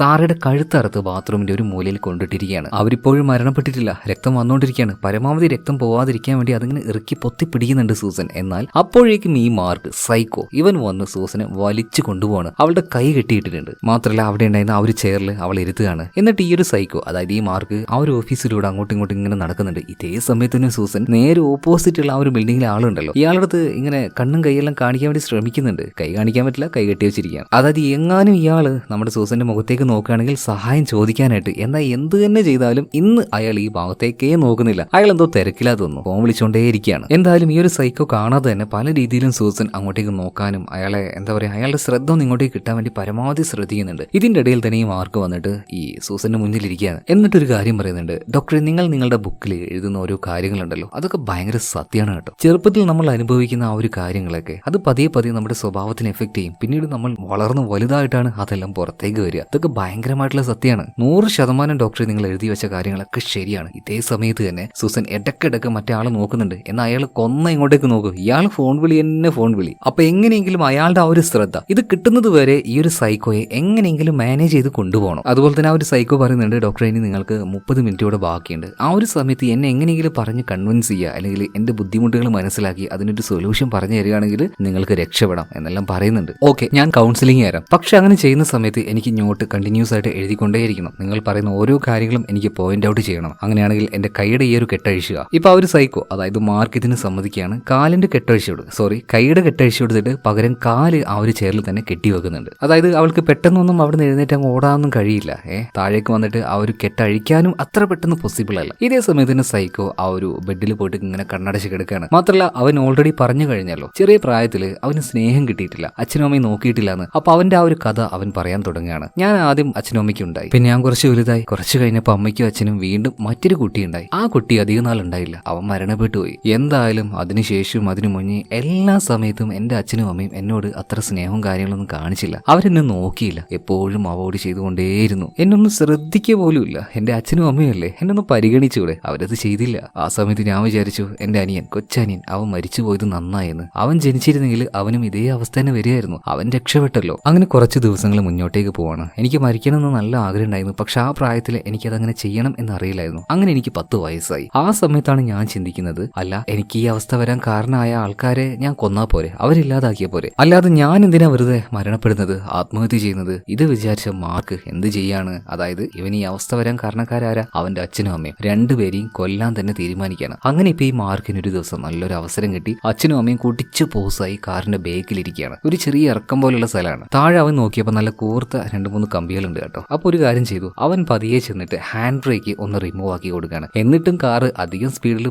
സാറയുടെ കഴുത്തറുത്ത് ബാത്റൂമിന്റെ ഒരു മൂലയിൽ കൊണ്ടിട്ടിരിക്കുകയാണ്. അവരിപ്പോഴും മരണപ്പെട്ടിട്ടില്ല, രക്തം വന്നുകൊണ്ടിരിക്കുകയാണ്. പരമാവധി രക്തം പോവാതിരിക്കാൻ വേണ്ടി അതിങ്ങനെ ഇറുക്കി പൊത്തി പിടിക്കുന്നുണ്ട് സൂസൻ. എന്നാൽ അപ്പോഴേക്കും ഈ മാർക്ക് സൈക്കോ ഇവൻ വന്ന് സൂസനെ വലിച്ചു കൊണ്ടുപോവാണ്. അവളുടെ കൈ കെട്ടിയിട്ടിട്ടുണ്ട്. മാത്രമല്ല അവിടെ ഉണ്ടായിരുന്ന ആ ഒരു ചെയറിൽ അവൾ ഇരുത്തുകയാണ്. എന്നിട്ട് ഈ ഒരു സൈക്കോ, അതായത് ഈ മാർക്ക് ആ ഒരു ഓഫീസിലൂടെ അങ്ങോട്ടും ഇങ്ങോട്ടും ഇങ്ങനെ നടക്കുന്നുണ്ട്. ഇതേ സമയത്തിന് സൂസൻ നേരെ ഓപ്പോസിറ്റ് ഉള്ള ആ ഒരു ബിൽഡിങ്ങിലെ ആളുണ്ടല്ലോ, ഇയാളുടെ ഇങ്ങനെ കണ്ണും കൈയെല്ലാം കാണിക്കാൻ വേണ്ടി ശ്രമിക്കുന്നുണ്ട്. കൈ കാണിക്കാൻ പറ്റില്ല, കൈ കെട്ടി വെച്ചിരിക്കുകയാണ്. അതായത് എങ്ങാനും ഇയാള് നമ്മുടെ സൂസന്റെ മുഖത്തേക്ക് നോക്കുകയാണെങ്കിൽ സഹായം ചോദിക്കാനായിട്ട്, എന്നാൽ എന്ത് തന്നെ ചെയ്താലും ഇന്ന് അയാൾ ഈ ഭാഗത്തേക്കേ നോക്കുന്നില്ല. അയാൾ എന്തോ തിരക്കില്ലാതെ തോന്നുന്നു, ഫോൺ വിളിച്ചുകൊണ്ടേയിരിക്കുകയാണ്. എന്തായാലും ഈ ഒരു സൈക്കോ കാണാതെ തന്നെ പല രീതിയിലും സൂസൻ അങ്ങോട്ടേക്ക് നോക്കാനും അയാളെ എന്താ പറയുക, അയാളുടെ ശ്രദ്ധ ഒന്ന് ഇങ്ങോട്ടേക്ക് കിട്ടാൻ വേണ്ടി പരമാവധി ശ്രദ്ധിക്കുന്നുണ്ട്. ഇതിന്റെ ഇടയിൽ തന്നെ ഈ മാർക്ക് വന്നിട്ട് ഈ സൂസന്റെ മുന്നിൽ ഇരിക്കുകയാണ്. എന്നിട്ടൊരു കാര്യം പറയുന്നുണ്ട്, ഡോക്ടറെ നിങ്ങൾ നിങ്ങളുടെ ബുക്കിൽ എഴുതുന്ന ഓരോ കാര്യങ്ങളുണ്ടല്ലോ അതൊക്കെ ഭയങ്കര സത്യമാണ് കേട്ടോ. ചെറുപ്പത്തിൽ നമ്മൾ അനുഭവിക്കുന്ന ആ ഒരു കാര്യങ്ങളൊക്കെ അത് പതിയെ പതിയെ നമ്മുടെ സ്വഭാവത്തിന് എഫക്ട് ചെയ്യും. പിന്നീട് നമ്മൾ വളർന്ന് വലുതായിട്ടാണ് അതെല്ലാം പുറത്തേക്ക് വരിക. അതൊക്കെ ഭയങ്കരമായിട്ടുള്ള സത്യമാണ്. 100% ഡോക്ടറെ നിങ്ങൾ എഴുതി വെച്ച കാര്യങ്ങളൊക്കെ ശരിയാണ്. ഇതേ സമയത്ത് തന്നെ സൂസൻ ഇടയ്ക്കിടയ്ക്ക് മറ്റേ ആളെ നോക്കുന്നുണ്ട്. എന്നാൽ അയാൾ ഇങ്ങോട്ടേക്ക് നോക്കും. ഇയാൾ ഫോൺ വിളി. അപ്പൊ എങ്ങനെയെങ്കിലും അയാളുടെ ആ ഒരു ശ്രദ്ധ ഇത് കിട്ടുന്നത് വരെ ഈ ഒരു സൈക്കോയെ എങ്ങനെയെങ്കിലും മാനേജ് ചെയ്ത് കൊണ്ടുപോകണം. അതുപോലെ തന്നെ ആ ഒരു സൈക്കോ പറയുന്നുണ്ട്, ഡോക്ടറെ ഇനി നിങ്ങൾക്ക് 30 മിനിറ്റോടെ ബാക്കിയുണ്ട്. ആ ഒരു സമയത്ത് എന്നെ എങ്ങനെയെങ്കിലും പറഞ്ഞ് കൺവിൻസ് ചെയ്യുക, അല്ലെങ്കിൽ എന്റെ ബുദ്ധിമുട്ടുകൾ മനസ്സിലാക്കി അതിനൊരു സൊല്യൂഷൻ പറഞ്ഞു തരികയാണെങ്കിൽ നിങ്ങൾക്ക് രക്ഷപ്പെടാം എന്നെല്ലാം പറയുന്നുണ്ട്. ഓക്കെ, ഞാൻ കൗൺസിലിംഗ് തരാം. പക്ഷെ അങ്ങനെ ചെയ്യുന്ന സമയത്ത് എനിക്ക് നോട്ട് കണ്ടിന്യൂസ് ആയിട്ട് എഴുതിക്കൊണ്ടേയിരിക്കണം. നിങ്ങൾ പറയുന്ന ഓരോ കാര്യങ്ങളും എനിക്ക് പോയിന്റ് ഔട്ട് ചെയ്യണം. അങ്ങനെയാണെങ്കിൽ എന്റെ കൈയുടെ ഈ ഒരു കെട്ടഴിച്ചുക. ഇപ്പൊ ആ ഒരു സൈക്കോ, അതായത് മാർക്ക് ഇതിന് സമ്മതിക്കുകയാണ്. കൈയുടെ കെട്ടഴിച്ചു കൊടുത്തിട്ട് പകരം കാല് ആ ഒരു ചെയറിൽ തന്നെ കെട്ടി വെക്കുന്നുണ്ട്. അതായത് അവൾക്ക് പെട്ടെന്നൊന്നും അവിടെ നിന്ന് എഴുന്നേറ്റ് അങ്ങ് ഓടാനൊന്നും കഴിയില്ല. താഴേക്ക് വന്നിട്ട് ആ ഒരു കെട്ടഴിക്കാനും അത്ര പെട്ടെന്ന് പോസിബിൾ അല്ല. ഇതേ സമയത്ത് തന്നെ സൈക്കോ ആ ഒരു ബെഡിൽ പോയിട്ട് ഇങ്ങനെ കണ്ണടച്ച് കിടക്കുകയാണ്. മാത്രമല്ല അവൻ ഓൾറെഡി പറഞ്ഞു കഴിഞ്ഞല്ലോ, ചെറിയ പ്രായത്തിൽ അവന് സ്നേഹം കിട്ടിയിട്ടില്ല, അച്ഛനും അമ്മയും നോക്കിയിട്ടില്ല എന്ന്. അപ്പൊ അവന്റെ ആ ഒരു കഥ അവൻ പറയാൻ തുടങ്ങുകയാണ്. ഞാൻ ആദ്യം അച്ഛനും അമ്മയ്ക്കും ഉണ്ടായി, പിന്നെ ഞാൻ കുറച്ച് വലുതായി, കുറച്ച് കഴിഞ്ഞപ്പോൾ അമ്മയ്ക്കും അച്ഛനും വീണ്ടും മറ്റൊരു കുട്ടി ഉണ്ടായി. ആ കുട്ടി അധികം നാൾ ഉണ്ടായില്ല, അവൻ മരണപ്പെട്ടു പോയി. എന്തായാലും അതിനുശേഷം അതിനു മുന്നേ എല്ലാ സമയത്തും എന്റെ അച്ഛനും അമ്മയും എന്നോട് അത്ര സ്നേഹവും കാര്യങ്ങളൊന്നും കാണിച്ചില്ല. അവരെന്നെ നോക്കിയില്ല, എപ്പോഴും അവോയ്ഡ് ചെയ്തുകൊണ്ടേയിരുന്നു. എന്നൊന്നും ശ്രദ്ധിക്കുക പോലുമില്ല. എന്റെ അച്ഛനും അമ്മയും അല്ലേ, എന്നൊന്ന് പരിഗണിച്ചൂടെ, അവരത് ചെയ്തില്ല. ആ സമയത്ത് ഞാൻ വിചാരിച്ചു എന്റെ കൊച്ചനിയൻ അവൻ മരിച്ചു പോയത് നന്നായെന്ന്. അവൻ ജനിച്ചിരുന്നെങ്കിൽ അവനും ഇതേ അവസ്ഥ തന്നെ വരികയായിരുന്നു. അവൻ രക്ഷപ്പെട്ടല്ലോ. അങ്ങനെ കുറച്ച് ദിവസങ്ങൾ മുന്നോട്ടേക്ക് പോവാണ്. എനിക്ക് മരിക്കണമെന്ന് നല്ല ആഗ്രഹം ഉണ്ടായിരുന്നു. പക്ഷെ ആ പ്രായത്തിൽ എനിക്കതങ്ങനെ ചെയ്യണം എന്നറിയില്ലായിരുന്നു. അങ്ങനെ എനിക്ക് 10 വയസ്സായി. ആ സമയത്താണ് ഞാൻ ചിന്തിക്കുന്നത്, അല്ല എനിക്ക് ഈ അവസ്ഥ വരാൻ കാരണമായ ആൾക്കാരെ ഞാൻ കൊന്നാ പോരെ, അവരില്ലാതാക്കിയ പോരെ, അല്ലാതെ ഞാൻ എന്തിനാ വെറുതെ മരണപ്പെടുന്നത്, ആത്മഹത്യ ചെയ്യുന്നത്. ഇത് വിചാരിച്ച മാർക്ക് എന്ത് ചെയ്യാണ്. അതായത് ഇവൻ ഈ അവസ്ഥ വരാൻ കാരണക്കാരാരാ, അവന്റെ അച്ഛനും അമ്മയും. രണ്ടുപേരെയും കൊല്ലാൻ തന്നെ തീരുമാനിക്കുകയാണ്. അങ്ങനെ ഇപ്പൊ ഈ മാർക്കിന് ഒരു ദിവസം നല്ലൊരു അവസരം കിട്ടി. അച്ഛനും അമ്മയും കുടിച്ച് പോസായി കാറിന്റെ ബേക്കിലിരിക്കുകയാണ്. ഒരു ചെറിയ ഇറക്കം പോലുള്ള സ്ഥലമാണ്. താഴെ അവൻ നോക്കിയപ്പോൾ നല്ല കൂർത്ത 2-3 കമ്പികളുണ്ട് കേട്ടോ. അപ്പൊ ഒരു കാര്യം ചെയ്തു, അവൻ പതിയെ ചെന്നിട്ട് ഹാൻഡ് ബ്രേക്ക് ഒന്ന് റിമൂവ് ആക്കി കൊടുക്കുകയാണ്. എന്നിട്ടും കാറ് അധികം സ്പീഡിൽ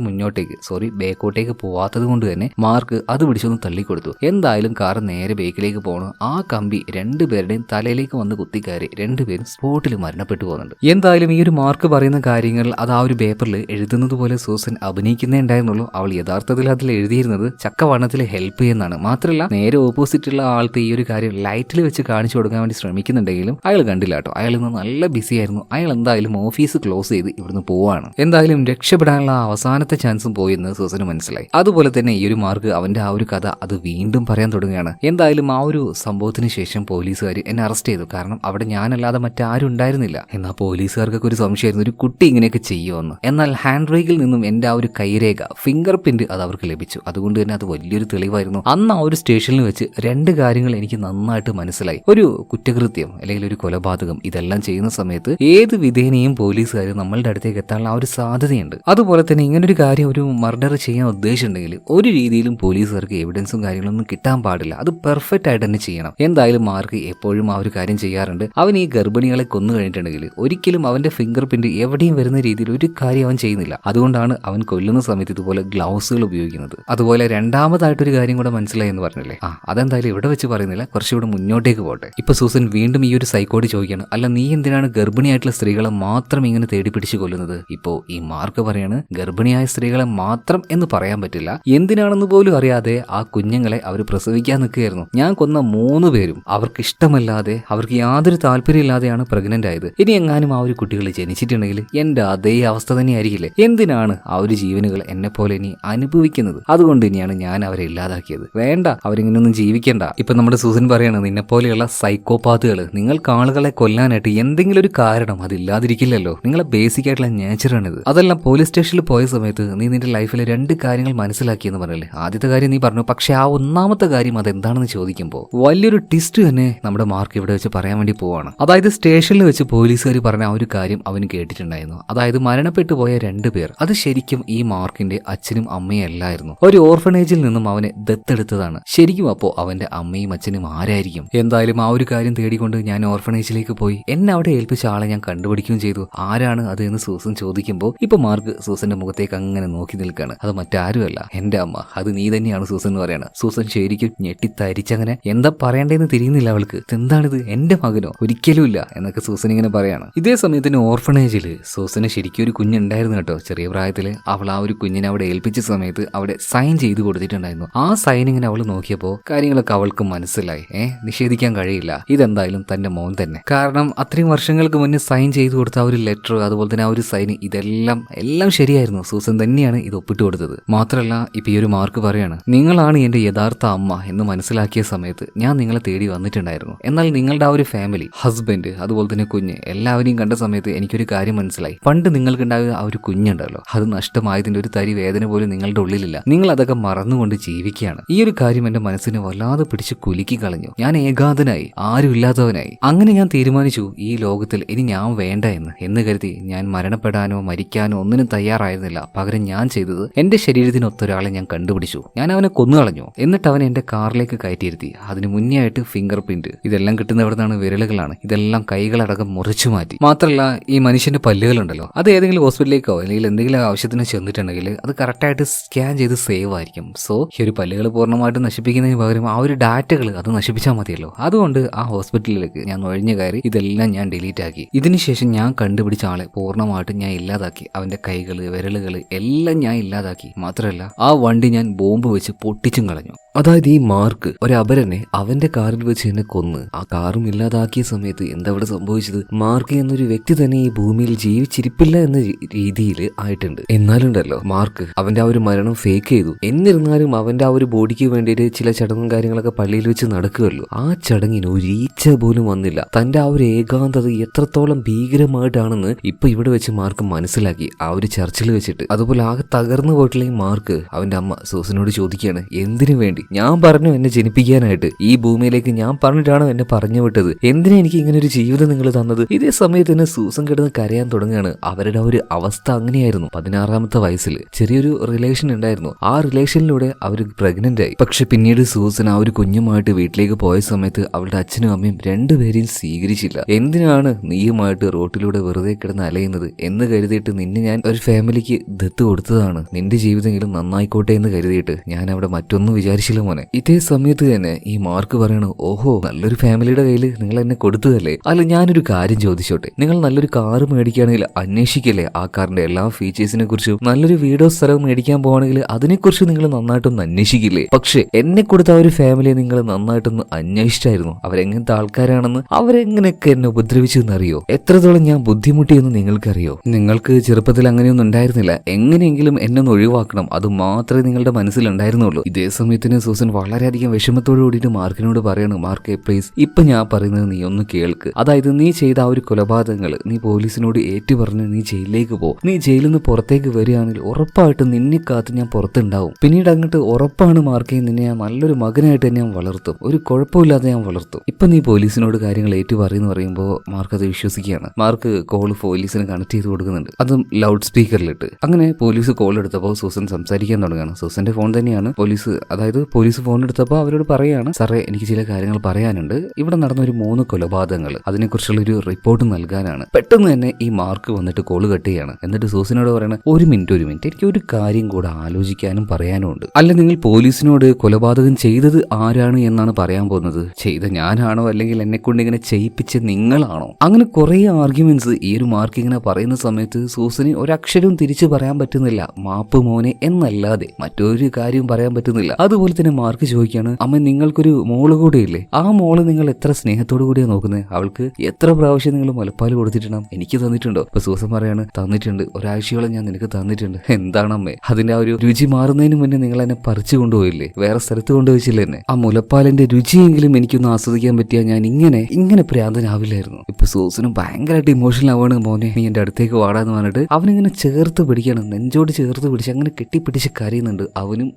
ബേക്കോട്ടേക്ക് പോവാത്തത് കൊണ്ട് തന്നെ മാർക്ക് അത് പിടിച്ചൊന്ന് തള്ളിക്കൊടുത്തു. എന്തായാലും കാർ നേരെ ബേക്കിലേക്ക് പോകണം. ആ കമ്പി രണ്ടുപേരുടെയും തലയിലേക്ക് വന്ന് കുത്തിക്കയറി രണ്ടുപേരും സ്പോട്ടിൽ മരണപ്പെട്ടു പോകുന്നുണ്ട്. എന്തായാലും ഈ ഒരു മാർക്ക് പറയുന്ന കാര്യങ്ങൾ അത് ആ ഒരു പേപ്പറിൽ എഴുതുന്നത് പോലെ സൂസൻ അഭിനയിക്കുന്നേ ഉണ്ടായിരുന്നുള്ളൂ. അവൾ യഥാർത്ഥത്തിൽ അതിൽ എഴുതിയിരുന്നത് ചക്കവണ്ണത്തിൽ ഹെൽപ്പ് ചെയ്യുന്നതാണ്. മാത്രമല്ല നേരെ ഓപ്പോസിറ്റ് ഉള്ള ആൾക്ക് ഈ ഒരു കാര്യം ലൈറ്റിൽ വെച്ച് കാണിച്ചു കൊടുക്കാൻ വേണ്ടി ശ്രമിക്കുന്നുണ്ടെങ്കിലും അയാൾ കണ്ടില്ല കേട്ടോ. അയാൾ ഇന്ന് നല്ല ബിസി ആയിരുന്നു. അയാൾ എന്തായാലും ഓഫീസ് ക്ലോസ് ചെയ്ത് ഇവിടുന്ന് പോവാണ്. എന്തായാലും രക്ഷപ്പെടാനുള്ള അവസാനത്തെ ചാൻസും പോയെന്ന് സൂസന് മനസ്സിലായി. അതുപോലെ തന്നെ ഈ ഒരു മാർക്ക് അവന്റെ ആ ഒരു കഥ അത് വീണ്ടും പറയാൻ തുടങ്ങുകയാണ്. എന്തായാലും ആ ഒരു സംഭവത്തിന് ശേഷം പോലീസുകാർ എന്നെ അറസ്റ്റ് ചെയ്തു. കാരണം അവിടെ ഞാനല്ലാതെ മറ്റാരും ഉണ്ടായിരുന്നില്ല. എന്നാൽ പോലീസുകാർക്കൊക്കെ ഒരു സംശയമായിരുന്നു, ഒരു കുട്ടി ഇങ്ങനെയൊക്കെ ചെയ്യുമെന്ന്. എന്നാൽ ഹാൻഡ് ബ്രേക്കിൽ നിന്നും എന്റെ ആ ഒരു കൈരേഖ, ഫിംഗർ പ്രിന്റ് അത് അവർക്ക് ലഭിച്ചു. അതുകൊണ്ട് തന്നെ അത് വലിയൊരു തെളിവായിരുന്നു. അന്ന് ആ ഒരു സ്റ്റേഷനിൽ വെച്ച് 2 കാര്യങ്ങൾ എനിക്ക് നന്നായിട്ട് മനസ്സിലായി. ഒരു കുറ്റകൃത്യം അല്ലെങ്കിൽ ഒരു കൊലപാതകം ഇതെല്ലാം ചെയ്യുന്ന സമയത്ത് ഏത് വിധേനയും പോലീസുകാർ നമ്മളുടെ അടുത്തേക്ക് എത്താനുള്ള ആ ഒരു സാധ്യതയുണ്ട്. അതുപോലെ തന്നെ ഇങ്ങനൊരു കാര്യം, ഒരു മർഡർ ചെയ്യാൻ ഉദ്ദേശിച്ചിട്ടുണ്ടെങ്കിൽ ഒരു രീതിയിലും പോലീസുകാർക്ക് എവിഡൻസും കാര്യങ്ങളൊന്നും കിട്ടാൻ പാടില്ല. അത് പെർഫെക്റ്റ് ആയിട്ട് തന്നെ ചെയ്യണം. എന്തായാലും മാർക്ക് എപ്പോഴും ആ ഒരു കാര്യം ചെയ്യാറുണ്ട്. അവൻ ഈ ഗർഭിണികളെ കൊന്നു കഴിഞ്ഞിട്ടുണ്ടെങ്കിൽ ഒരിക്കലും അവന്റെ ഫിംഗർ പ്രിന്റ് എവിടെയും വരുന്ന രീതിയിൽ ഒരു കാര്യം അവൻ ചെയ്യുന്നില്ല. അതുകൊണ്ടാണ് അവൻ കൊല്ലുന്ന സമയത്ത് ഇതുപോലെ ഗ്ലൗസുകൾ ഉപയോഗിക്കുന്നത്. അതുപോലെ രണ്ടാമതായിട്ടൊരു കാര്യം കൂടെ മനസ്സിലായി എന്ന് പറഞ്ഞില്ലേ, അതെന്തായാലും ഇവിടെ വെച്ച് പറയുന്നില്ല, കുറച്ചുകൂടെ മുന്നോട്ടേക്ക് പോട്ടെ. ഇപ്പൊ സൂസൻ വീണ്ടും ഈ ഒരു സൈക്കോട് ചോദിക്കുകയാണ്, അല്ല നീ എന്തിനാണ് ഗർഭിണിയായിട്ടുള്ള സ്ത്രീകളെ മാത്രം ഇങ്ങനെ തേടി പിടിച്ചു കൊല്ലുന്നത്? ഇപ്പോ ഈ മാർക്ക് പറയാണ്, ഗർഭിണിയായ സ്ത്രീകളെ മാത്രം എന്ന് പറയാൻ പറ്റില്ല, എന്തിനാണെന്ന് പോലും അറിയാതെ ആ കുഞ്ഞുങ്ങളെ അവർ പ്രസവിക്കാൻ നിൽക്കുകയായിരുന്നു. ഞാൻ കൊന്ന 3 പേരും അവർക്ക് ഇഷ്ടമല്ലാതെ, അവർക്ക് യാതൊരു താല്പര്യമില്ലാതെയാണ് പ്രഗ്നന്റ് ആയത്. ഇനി എങ്ങാനും ആ ഒരു കുട്ടികൾ ജനിച്ചിട്ടുണ്ടെങ്കിൽ എന്റെ അതേ അവസ്ഥ തന്നെയായിരിക്കില്ലേ? എന്തിനാണ് ആ ഒരു ജീവനുകൾ എന്നെ പോലെ ഇനി അനുഭവിക്കുന്നത്? അതുകൊണ്ട് ഇനിയാണ് ഞാൻ അവരെ ഇല്ലാതാക്കിയത്. വേണ്ട, അവരിങ്ങനൊന്നും ജീവിക്കണ്ട. ഇപ്പൊ നമ്മുടെ സൂസൻ പറയാണ്, നിന്നെ പോലെയുള്ള സൈക്കോപാത്തുകൾ നിങ്ങൾക്ക് ആളുകളെ കൊല്ലാനായിട്ട് എന്തെങ്കിലും ഒരു കാരണം അതില്ലാതിരിക്കില്ലല്ലോ. നിങ്ങളെ ബേസിക് ആയിട്ടുള്ള നേച്ചറാണിത്. അതെല്ലാം പോലീസ് സ്റ്റേഷനിൽ പോയ സമയത്ത് നീ നിന്റെ ലൈഫിൽ 2 കാര്യങ്ങൾ മനസ്സിലാക്കിയെന്ന് പറഞ്ഞല്ലേ. ആദ്യത്തെ കാര്യം നീ പറഞ്ഞു, പക്ഷെ ആ ഒന്നാമത്തെ കാര്യം അതെന്താണെന്ന് ചോദിക്കുമ്പോൾ വലിയൊരു ട്വിസ്റ്റ് തന്നെ നമ്മുടെ മാർക്ക് ഇവിടെ വെച്ച് പറയാൻ വേണ്ടി പോവാണ്. അതായത് സ്റ്റേഷനിൽ വെച്ച് പോലീസുകാർ പറഞ്ഞ ആ ഒരു കാര്യം അവന് കേട്ടിട്ടുണ്ടായിരുന്നു. അതായത് മരണപ്പെട്ടു പോയ 2 പേർ അത് ശരിക്കും ഈ മാർക്കിന്റെ അച്ഛനും അമ്മയും അല്ലായിരുന്നു. ഒരു ഓർഫനേജിൽ നിന്നും അവനെ ദത്തെടുത്തതാണ്. ശരിക്കും അപ്പോ അവന്റെ അമ്മയും അച്ഛനും ആരായിരിക്കും? എന്തായാലും ആ ഒരു കാര്യം തേടിക്കൊണ്ട് ഞാൻ ഓർഫനേജിലേക്ക് പോയി. എന്നെ അവിടെ ഏൽപ്പിച്ച ആളെ ഞാൻ കണ്ടുപിടിക്കുകയും ചെയ്തു. ആരാണ് അത് എന്ന് സൂസൻ ചോദിക്കുമ്പോൾ ഇപ്പൊ മാർക്ക് സൂസന്റെ മുഖത്തേക്ക് അങ്ങനെ നോക്കി നിൽക്കാണ്. അത് മറ്റാരുമല്ല, എന്റെ അമ്മ. അത് നീ തന്നെയാണ് സൂസൻ എന്ന് പറയാണ്. സൂസൻ ശരിക്കും ഞെട്ടിത്തരിച്ചങ്ങനെ എന്താ പറയേണ്ടതെന്ന് തിരിയുന്നില്ല അവൾക്ക്. എന്താണിത്, എന്റെ മകനോ? ഒരിക്കലുമില്ല എന്നൊക്കെ സൂസൻ ഇങ്ങനെ പറയാണ്. ഇതേ സമയത്തിന് ഓർഫനേജിൽ സൂസന് ശരിക്കും ഒരു കുഞ്ഞുണ്ടായിരുന്നു കേട്ടോ. ചെറിയ പ്രായത്തില് അവൾ ആ ഒരു കുഞ്ഞിനെ അവിടെ ഏൽപ്പിച്ച സമയത്ത് അവിടെ സൈൻ ചെയ്ത് കൊടുത്തിട്ടുണ്ടായിരുന്നു. ആ സൈൻ ഇങ്ങനെ അവൾ നോക്കിയപ്പോൾ കാര്യങ്ങളൊക്കെ അവൾക്ക് മനസ്സിലായി. നിഷേധിക്കാൻ കഴിയില്ല, ഇതെന്തായാലും തന്റെ മോൻ തന്നെ. കാരണം അത്രയും വർഷങ്ങൾക്ക് മുന്നേ സൈൻ ചെയ്ത് കൊടുത്ത ആ ഒരു ലെറ്റർ, അതുപോലെ തന്നെ ആ ഒരു സൈൻ, എല്ലാം ശരിയായിരുന്നു. സൂസൻ തന്നെയാണ് ഇത് ഒപ്പിട്ട് കൊടുത്തത്. മാത്രമല്ല ഇപ്പൊ ഈ ഒരു മാർക്ക് പറയാണ്, നിങ്ങളാണ് എന്റെ യഥാർത്ഥ അമ്മ എന്ന് മനസ്സിലാക്കിയ സമയത്ത് ഞാൻ നിങ്ങളെ തേടി വന്നിട്ടുണ്ടായിരുന്നു. എന്നാൽ നിങ്ങളുടെ ആ ഒരു ഫാമിലി, ഹസ്ബൻഡ്, അതുപോലെ തന്നെ കുഞ്ഞ്, എല്ലാവരെയും കണ്ട സമയത്ത് എനിക്കൊരു കാര്യം മനസ്സിലായി. പണ്ട് നിങ്ങൾക്കുണ്ടായ ആ ഒരു കുഞ്ഞുണ്ടല്ലോ, അത് നഷ്ടമായതിന്റെ ഒരു തരി വേദന പോലും നിങ്ങളുടെ ഉള്ളിലില്ല. നിങ്ങൾ അതൊക്കെ മറന്നുകൊണ്ട് ജീവിക്കുകയാണ്. ഈ ഒരു കാര്യം എന്റെ മനസ്സിനെ വല്ലാതെ പിടിച്ച് കുലുക്കി കളഞ്ഞു. ഞാൻ ഏകാന്തനായി, ആരുമില്ലാത്തവനായി. അങ്ങനെ ഞാൻ തീരുമാനിച്ചു, ഈ ലോകത്തിൽ ഇനി ഞാൻ വേണ്ട എന്ന് കരുതി ഞാൻ മരണപ്പെടാനോ മരിക്കാനോ ഒന്നിനും തയ്യാറായിരുന്നില്ല. പകരം ഞാൻ ചെയ്തത് എന്റെ ശരീരത്തിനൊത്തൊരാളെ ഞാൻ കണ്ടുപിടിച്ചു. ഞാൻ അവനെ കൊന്നുകളഞ്ഞു. എന്നിട്ട് അവനെ എന്റെ കാറിലേക്ക് കയറ്റിയിരുത്തി. അതിന് മുന്നേ ആയിട്ട് ഫിംഗർ പ്രിന്റ്, ഇതെല്ലാം കിട്ടുന്ന എവിടെ നിന്നാണ്? വിരലുകളാണ്. ഇതെല്ലാം കൈകളടക്കം മുറിച്ചു മാറ്റി. മാത്രമല്ല ഈ മനുഷ്യന്റെ പല്ലുകളുണ്ടല്ലോ, അത് ഏതെങ്കിലും ഹോസ്പിറ്റലിലേക്കോ അല്ലെങ്കിൽ എന്തെങ്കിലും ആവശ്യത്തിന് ചെന്നിട്ടുണ്ടെങ്കിൽ അത് കറക്റ്റായിട്ട് സ്കാൻ ചെയ്ത് സേവ് ആയിരിക്കും. സോ ഈ ഒരു പല്ലുകൾ പൂർണ്ണമായിട്ട് നശിപ്പിക്കുന്നതിന് പകരം ആ ഒരു ഡാറ്റകൾ അത് നശിപ്പിച്ചാൽ മതിയല്ലോ. അതുകൊണ്ട് ആ ഹോസ്പിറ്റലിലേക്ക് ഞാൻ നുഴഞ്ഞു കയറി ഇതെല്ലാം ഞാൻ ഡിലീറ്റ് ആക്കി. ഇതിനുശേഷം ഞാൻ കണ്ടുപിടിച്ച ആളെ പൂർണ്ണമായിട്ടും ഞാൻ ഇല്ലാതാക്കി. അവന്റെ കൈകള്, വിരലുകൾ എല്ലാം ഞാൻ ഇല്ലാതാക്കി. മാത്രമല്ല ആ വണ്ടി ഞാൻ ബോംബ് വെച്ച് പൊട്ടിച്ചും കളഞ്ഞു. അതായത് ഈ മാർക്ക് ഒരു അപരനെ അവന്റെ കാറിൽ വെച്ച് എന്നെ കൊന്ന് ആ കാറും ഇല്ലാതാക്കിയ സമയത്ത് എന്താ ഇവിടെ സംഭവിച്ചത്? മാർക്ക് എന്നൊരു വ്യക്തി തന്നെ ഈ ഭൂമിയിൽ ജീവിച്ചിരിപ്പില്ല എന്ന രീതിയിൽ ആയിട്ടുണ്ട്. എന്നാലുണ്ടല്ലോ മാർക്ക് അവന്റെ ആ ഒരു മരണം ഫേക്ക് ചെയ്തു. എന്നിരുന്നാലും അവന്റെ ആ ഒരു ബോഡിക്ക് വേണ്ടിയിട്ട് ചില ചടങ്ങും കാര്യങ്ങളൊക്കെ പള്ളിയിൽ വെച്ച് നടക്കുകയുള്ളൂ. ആ ചടങ്ങിന് ഒരു ഈച്ച പോലും വന്നില്ല. തന്റെ ആ ഒരു ഏകാന്തത എത്രത്തോളം ഭീകരമായിട്ടാണെന്ന് ഇപ്പൊ ഇവിടെ വെച്ച് മാർക്ക് മനസ്സിലാക്കി ആ ഒരു ചർച്ചിൽ വെച്ചിട്ട്. അതുപോലെ ആകെ തകർന്നു പോയിട്ടുള്ള ഈ മാർക്ക് അവന്റെ അമ്മ സൂസനോട് ചോദിക്കുകയാണ്, എന്തിനു വേണ്ടി? ഞാൻ പറഞ്ഞു എന്നെ ജനിപ്പിക്കാനായിട്ട്. ഈ ഭൂമിയിലേക്ക് ഞാൻ പറഞ്ഞിട്ടാണോ എന്നെ പറഞ്ഞു വിട്ടത്? എന്തിനാ എനിക്ക് ഇങ്ങനെ ഒരു ജീവിതം നിങ്ങൾ തന്നത്? ഇതേ സമയത്ത് തന്നെ സൂസൻ കിടന്ന് കരയാൻ തുടങ്ങുകയാണ്. അവരുടെ ഒരു അവസ്ഥ അങ്ങനെയായിരുന്നു. 16ാമത്തെ വയസ്സിൽ ചെറിയൊരു റിലേഷൻ ഉണ്ടായിരുന്നു. ആ റിലേഷനിലൂടെ അവർ പ്രഗ്നന്റ് ആയി. പക്ഷെ പിന്നീട് സൂസൻ ആ ഒരു കുഞ്ഞുമായിട്ട് വീട്ടിലേക്ക് പോയ സമയത്ത് അവളുടെ അച്ഛനും അമ്മയും 2 പേരെയും സ്വീകരിച്ചില്ല. എന്തിനാണ് നീയുമായിട്ട് റോട്ടിലൂടെ വെറുതെ കിടന്ന് അലയുന്നത് എന്ന് കരുതിയിട്ട് നിന്നെ ഞാൻ ഒരു ഫാമിലിക്ക് ദത്ത് കൊടുത്തതാണ്. നിന്റെ ജീവിതമെങ്കിലും നന്നായിക്കോട്ടെ എന്ന് കരുതിയിട്ട് ഞാൻ അവിടെ മറ്റൊന്നും വിചാരിച്ചില്ല മോനെ. ഇതേ സമയത്ത് തന്നെ ഈ മാർക്ക് പറയണു, ഓഹോ നല്ലൊരു ഫാമിലിയുടെ കയ്യിൽ നിങ്ങൾ എന്നെ കൊടുത്തതല്ലേ? അല്ല ഞാനൊരു കാര്യം ചോദിച്ചോട്ടെ, നിങ്ങൾ നല്ലൊരു കാറ് മേടിക്കുകയാണെങ്കിൽ അന്വേഷിക്കല്ലേ ആ കാറിന്റെ എല്ലാ ഫീച്ചേഴ്സിനെ കുറിച്ചും? നല്ലൊരു വീടോ സ്ഥലവും മേടിക്കാൻ പോവാണെങ്കിൽ അതിനെക്കുറിച്ച് നിങ്ങൾ നന്നായിട്ടൊന്ന് അന്വേഷിക്കില്ലേ? പക്ഷെ എന്നെ കൊടുത്ത ആ ഒരു ഫാമിലിയെ നിങ്ങൾ നന്നായിട്ടൊന്ന് അന്വേഷിച്ചായിരുന്നു. അവരെങ്ങനത്തെ ആൾക്കാരാണെന്ന്, അവരെങ്ങനെയൊക്കെ എന്നെ ഉപദ്രവിച്ചു എന്നറിയോ? എത്രത്തോളം ഞാൻ ബുദ്ധിമുട്ടിയെന്ന് നിങ്ങൾക്കറിയോ? നിങ്ങൾക്ക് ചെറുപ്പത്തിൽ അങ്ങനെയൊന്നും ഉണ്ടായിരുന്നില്ല. എങ്ങനെയെങ്കിലും എന്നെ ഒന്ന് ഒഴിവാക്കണം, അത് മാത്രമേ നിങ്ങളുടെ മനസ്സിലുണ്ടായിരുന്നുള്ളൂ. ഇതേ സമയത്തിന് സൂസൻ വളരെയധികം വിഷമത്തോട് കൂടിയിട്ട് മാർക്കിനോട് പറയണം, മാർക്ക് പ്ലീസ് ഇപ്പൊ ഞാൻ പറയുന്നത് നീ ഒന്ന് കേൾക്ക്. അതായത് നീ ചെയ്ത ആ ഒരു കൊലപാതകങ്ങൾ നീ പോലീസിനോട് ഏറ്റുപറഞ്ഞ് നീ ജയിലിലേക്ക് പോ. നീ ജയിലിൽ നിന്ന് പുറത്തേക്ക് വരികയാണെങ്കിൽ ഉറപ്പായിട്ടും നിന്നെ കാത്ത് ഞാൻ പുറത്തുണ്ടാവും. പിന്നീട് അങ്ങോട്ട് ഉറപ്പാണ് മാർക്കെ, നിന്നെ ഞാൻ നല്ലൊരു മകനായിട്ട് ഞാൻ വളർത്തും, ഒരു കുഴപ്പമില്ലാതെ ഞാൻ വളർത്തും. ഇപ്പൊ നീ പോലീസിനോട് കാര്യങ്ങൾ ഏറ്റു പറയുമ്പോൾ മാർക്ക് അത് വിശ്വസിക്കുകയാണ്. മാർക്ക് കോള് പോലീസിന് കണക്ട് ചെയ്ത് കൊടുക്കുന്നുണ്ട്, അതും ലൗഡ് സ്പീക്കറിലിട്ട്. അങ്ങനെ പോലീസ് കോൾ എടുത്തപ്പോൾ സൂസൻ സംസാരിക്കാൻ തുടങ്ങുകയാണ്. സൂസന്റെ ഫോൺ തന്നെയാണ് പോലീസ് ഫോൺ എടുത്തപ്പോൾ അവരോട് പറയാണ്, സാറേ എനിക്ക് ചില കാര്യങ്ങൾ പറയാനുണ്ട്. ഇവിടെ നടന്ന ഒരു 3 കൊലപാതകങ്ങൾ, അതിനെക്കുറിച്ചുള്ള ഒരു റിപ്പോർട്ട് നൽകാനാണ്. പെട്ടെന്ന് തന്നെ ഈ മാർക്ക് വന്നിട്ട് കോള് കട്ട് ചെയ്യാണ്. എന്നിട്ട് സൂസനോട് പറയണം, ഒരു മിനിറ്റ് എനിക്ക് ഒരു കാര്യം കൂടെ ആലോചിക്കാനും പറയാനും ഉണ്ട്. അല്ല നിങ്ങൾ പോലീസിനോട് കൊലപാതകം ചെയ്തത് ആരാണ് എന്നാണ് പറയാൻ പോകുന്നത്? ചെയ്ത ഞാനാണോ അല്ലെങ്കിൽ എന്നെ കൊണ്ട് ഇങ്ങനെ ചെയ്യിപ്പിച്ച നിങ്ങളാണോ? അങ്ങനെ കുറെ ആർഗ്യുമെന്റ്സ് ഈ ഒരു മാർക്ക് ഇങ്ങനെ പറയുന്ന സമയത്ത് സൂസന് ഒരക്ഷരവും തിരിച്ചു പറയാൻ പറ്റുന്നില്ല. മാപ്പ് മോനെ എന്നല്ലാതെ മറ്റൊരു കാര്യവും പറയാൻ പറ്റുന്നില്ല. അതുപോലെ തന്നെ മാർക്ക് ചോദിക്കാണ്, അമ്മ നിങ്ങൾക്കൊരു മോള് കൂടെ ഇല്ലേ? ആ മോള് നിങ്ങൾ എത്ര സ്നേഹത്തോടു കൂടിയാണ് നോക്കുന്നത്? അവൾക്ക് എത്ര പ്രാവശ്യം നിങ്ങൾ മുലപ്പാൽ കൊടുത്തിട്ടുണ്ടാവും? എനിക്ക് തന്നിട്ടുണ്ടോ? അപ്പൊ സൂസൻ പറയാണ്, തന്നിട്ടുണ്ട്, ഒരാഴ്ചയോളം ഞാൻ നിനക്ക് തന്നിട്ടുണ്ട്. എന്താണമ്മേ, അതിന്റെ ആ ഒരു രുചി മാറുന്നതിന് മുന്നേ നിങ്ങൾ എന്നെ പറിച്ചു കൊണ്ടുപോയില്ലേ? വേറെ സ്ഥലത്ത് കൊണ്ടുപോയിച്ചില്ലേ എന്നെ? ആ മുലപ്പാലിന്റെ രുചിയെങ്കിലും എനിക്കൊന്ന് ആസ്വദിക്കാൻ പറ്റിയാ ഞാൻ ഇങ്ങനെ പ്രാന്തനാവില്ലായിരുന്നു. ഇപ്പൊ സൂസനും ഭയങ്കരമായിട്ട് ഇമോഷണൽ ആവാണ്. മോനെ നീ എന്റെ അടുത്തേക്ക് വാടാന്ന് പറഞ്ഞിട്ട് അവനിങ്ങനെ ചേർത്ത് പിടിക്കാണ്, നെഞ്ചോട് ചേർത്ത് പിടിച്ച് അങ്ങനെ കെട്ടിപ്പിടിച്ച് കരയുന്നുണ്ട്. അവനും